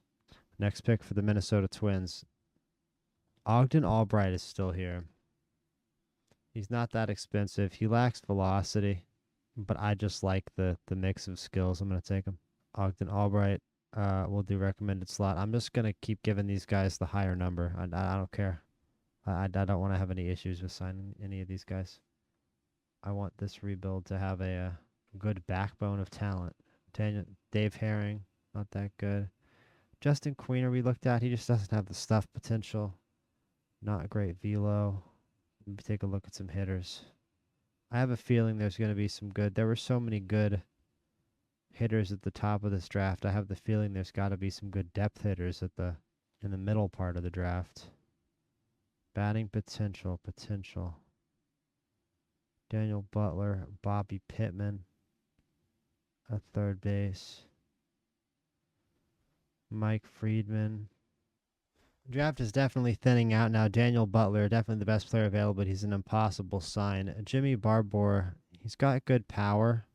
Next pick for the Minnesota Twins. Ogden Albright is still here. He's not that expensive. He lacks velocity, but I just like the mix of skills. I'm going to take him. Ogden Albright. We'll do recommended slot. I'm just going to keep giving these guys the higher number. I don't care. I don't want to have any issues with signing any of these guys. I want this rebuild to have a good backbone of talent. Dave Herring, not that good. Justin Queener we looked at. He just doesn't have the stuff potential. Not a great velo. Maybe take a look at some hitters. I have a feeling there's going to be some good. There were so many good hitters at the top of this draft. I have the feeling there's got to be some good depth hitters in the middle part of the draft. Batting potential. Daniel Butler, Bobby Pittman at 3rd base. Mike Friedman. The draft is definitely thinning out now. Daniel Butler, definitely the best player available, but he's an impossible sign. Jimmy Barbour, he's got good power.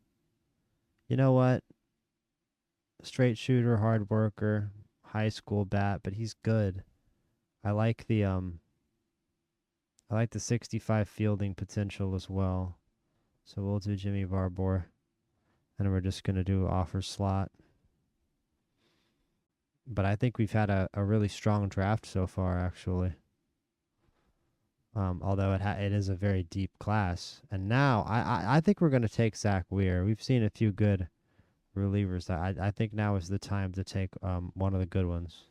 You know what? Straight shooter, hard worker, high school bat, but he's good. I like the um I like the 65 fielding potential as well. So we'll do Jimmy Barbour, and we're just gonna do offer slot. But I think we've had a really strong draft so far, actually. Although it is a very deep class, and now I think we're gonna take Zach Weir. We've seen a few good relievers. I think now is the time to take one of the good ones.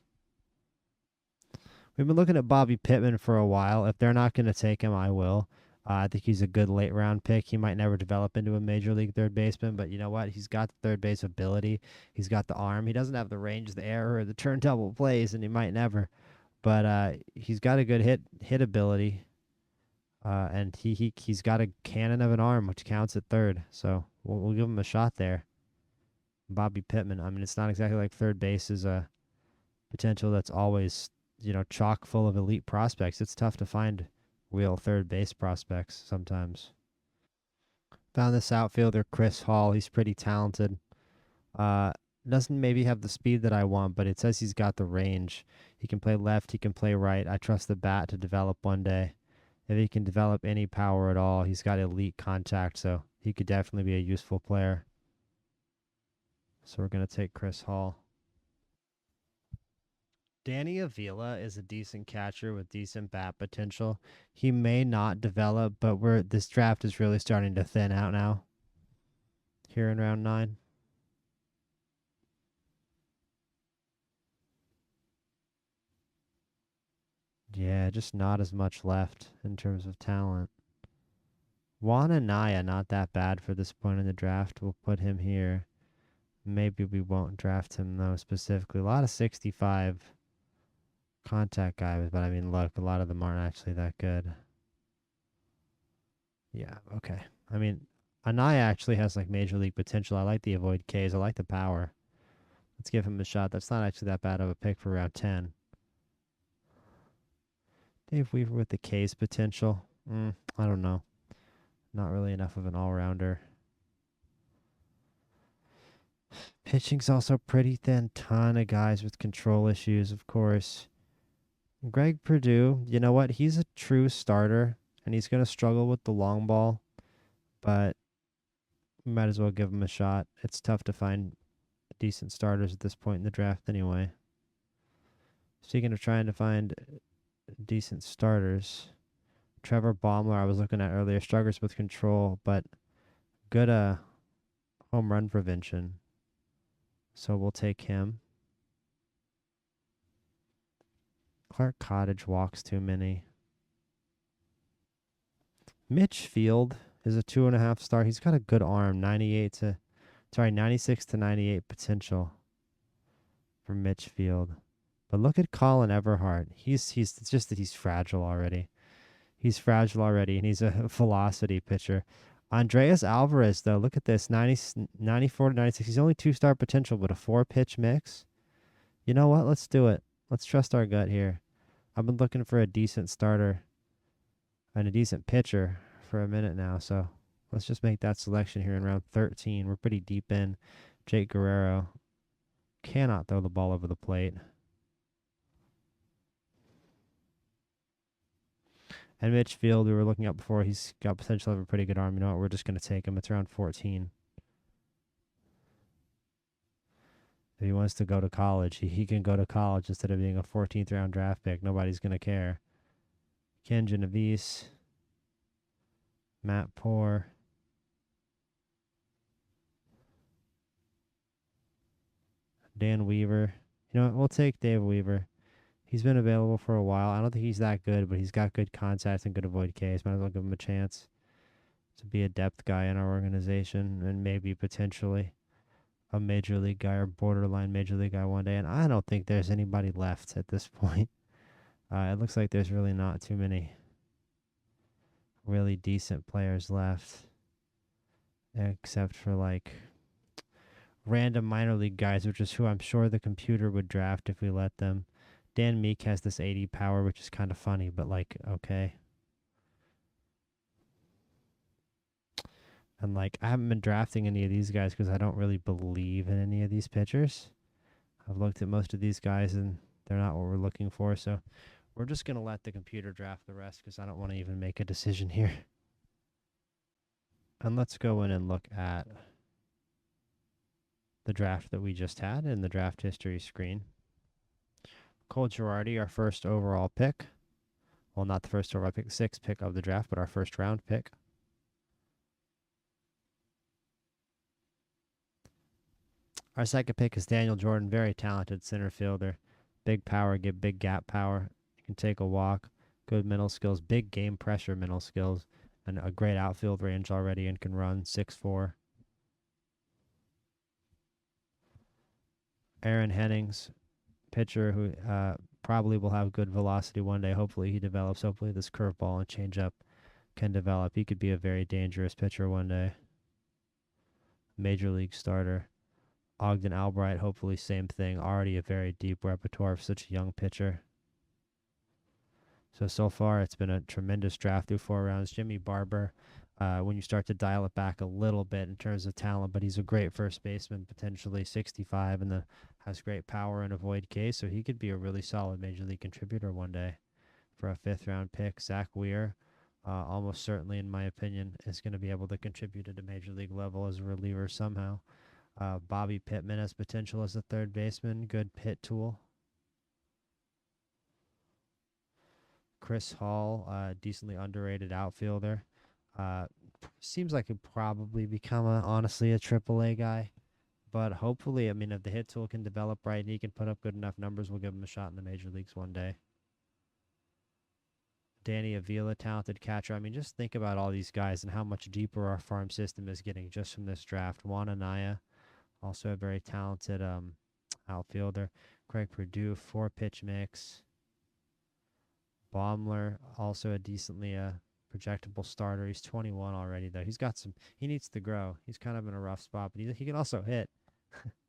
We've been looking at Bobby Pittman for a while. If they're not going to take him, I will. I think he's a good late round pick. He might never develop into a major league third baseman, but you know what? He's got the third base ability. He's got the arm. He doesn't have the range, the error, or the turn double plays, and he might never. But he's got a good hit ability, and he's got a cannon of an arm, which counts at third. So we'll give him a shot there. Bobby Pittman. I mean, it's not exactly like third base is a potential that's always chock full of elite prospects. It's tough to find real third base prospects sometimes. Found this outfielder, Chris Hall. He's pretty talented. Uh, doesn't maybe have the speed that I want, but it says he's got the range. He can play left, he can play right. I trust the bat to develop one day. If he can develop any power at all, he's got elite contact, so he could definitely be a useful player. So we're going to take Chris Hall. Danny Avila is a decent catcher with decent bat potential. He may not develop, but this draft is really starting to thin out now. Here in round 9. Yeah, just not as much left in terms of talent. Juan Anaya, not that bad for this point in the draft. We'll put him here. Maybe we won't draft him, though, specifically. A lot of 65 contact guys, but I mean, look, a lot of them aren't actually that good. Yeah, okay. I mean, Anaya actually has like major league potential. I like the avoid Ks. I like the power. Let's give him a shot. That's not actually that bad of a pick for round 10. Dave Weaver with the K's potential. I don't know. Not really enough of an all-rounder. Pitching's also pretty thin. Ton of guys with control issues, of course. Greg Perdue, you know what? He's a true starter, and he's going to struggle with the long ball, but we might as well give him a shot. It's tough to find decent starters at this point in the draft anyway. Speaking of trying to find decent starters, Trevor Baumler, I was looking at earlier, struggles with control, but good home run prevention. So we'll take him. Clark Cottage walks too many. Mitch Field is a 2.5 star. He's got a good arm. 96 to 98 potential for Mitch Field. But look at Colin Everhart. It's just that he's fragile already. He's fragile already, and he's a velocity pitcher. Andreas Alvarez, though, look at this. 94 to 96. He's only 2-star potential, but a 4-pitch mix. You know what? Let's do it. Let's trust our gut here. I've been looking for a decent starter and a decent pitcher for a minute now, so let's just make that selection here in round 13. We're pretty deep in. Jake Guerrero cannot throw the ball over the plate. And Mitch Field, we were looking at before, he's got potential of a pretty good arm. You know what? We're just going to take him. It's around 14. If he wants to go to college, he can go to college instead of being a 14th round draft pick. Nobody's going to care. Ken Genovese, Matt Poore, Dan Weaver. You know what? We'll take Dave Weaver. He's been available for a while. I don't think he's that good, but he's got good contacts and good avoid Ks. Might as well give him a chance to be a depth guy in our organization and maybe potentially a major league guy or borderline major league guy one day. And I don't think there's anybody left at this point. It looks like there's really not too many really decent players left, except for like random minor league guys, which is who I'm sure the computer would draft if we let them. Dan Meek has this 80 power, which is kind of funny, but like, okay. And like, I haven't been drafting any of these guys because I don't really believe in any of these pitchers. I've looked at most of these guys and they're not what we're looking for. So we're just going to let the computer draft the rest because I don't want to even make a decision here. And let's go in and look at the draft that we just had in the draft history screen. Cole Girardi, our first overall pick. Well, not the first overall pick, sixth pick of the draft, but our first round pick. Our second pick is Daniel Jordan, very talented center fielder. Big power, give big gap power. Can take a walk, good mental skills, big game pressure mental skills, and a great outfield range already and can run 6'4". Aaron Hennings, pitcher who probably will have good velocity one day. Hopefully he develops. Hopefully this curveball and changeup can develop. He could be a very dangerous pitcher one day. Major league starter. Ogden Albright, hopefully same thing. Already a very deep repertoire for such a young pitcher. So far it's been a tremendous draft through 4 rounds. Jimmy Barber, when you start to dial it back a little bit in terms of talent, but he's a great first baseman, potentially 65, and has great power and avoid K, so he could be a really solid major league contributor one day. For a 5th round pick, Zach Weir, almost certainly, in my opinion, is going to be able to contribute at a major league level as a reliever somehow. Bobby Pittman has potential as a third baseman, good pit tool. Chris Hall, decently underrated outfielder. Seems like he'd probably become honestly a AAA guy. But hopefully, I mean, if the hit tool can develop right and he can put up good enough numbers, we'll give him a shot in the major leagues one day. Danny Avila, talented catcher. I mean, just think about all these guys and how much deeper our farm system is getting just from this draft. Juan Anaya, also a very talented outfielder. Craig Perdue, 4-pitch mix. Baumler, also a decently projectable starter. He's 21 already, though. He needs to grow. He's kind of in a rough spot, but he can also hit.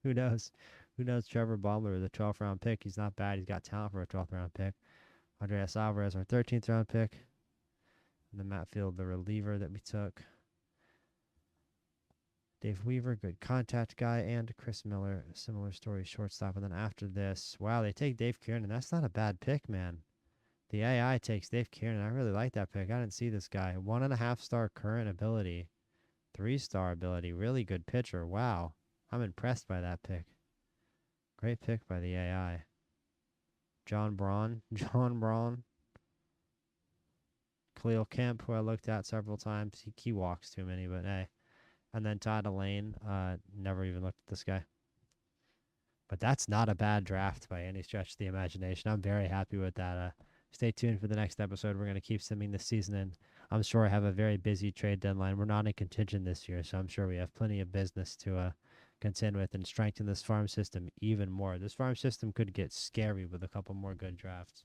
Who knows? Who knows? Trevor Baumler, the 12th round pick. He's not bad. He's got talent for a 12th round pick. Andreas Alvarez, our 13th round pick. And then Matt Field, the reliever that we took. Dave Weaver, good contact guy. And Chris Miller, similar story, shortstop. And then after this, wow, they take Dave Kieran. That's not a bad pick, man. The AI takes Dave Kieran. I really like that pick. I didn't see this guy. 1.5-star current ability. 3-star ability. Really good pitcher. Wow. I'm impressed by that pick. Great pick by the AI. John Braun. Khalil Kemp, who I looked at several times. He walks too many, but hey. And then Todd Elaine. Never even looked at this guy. But that's not a bad draft by any stretch of the imagination. I'm very happy with that. Stay tuned for the next episode. We're going to keep simming this season, and I'm sure I have a very busy trade deadline. We're not in contention this year, so I'm sure we have plenty of business to contend with and strengthen this farm system even more. This farm system could get scary with a couple more good drafts.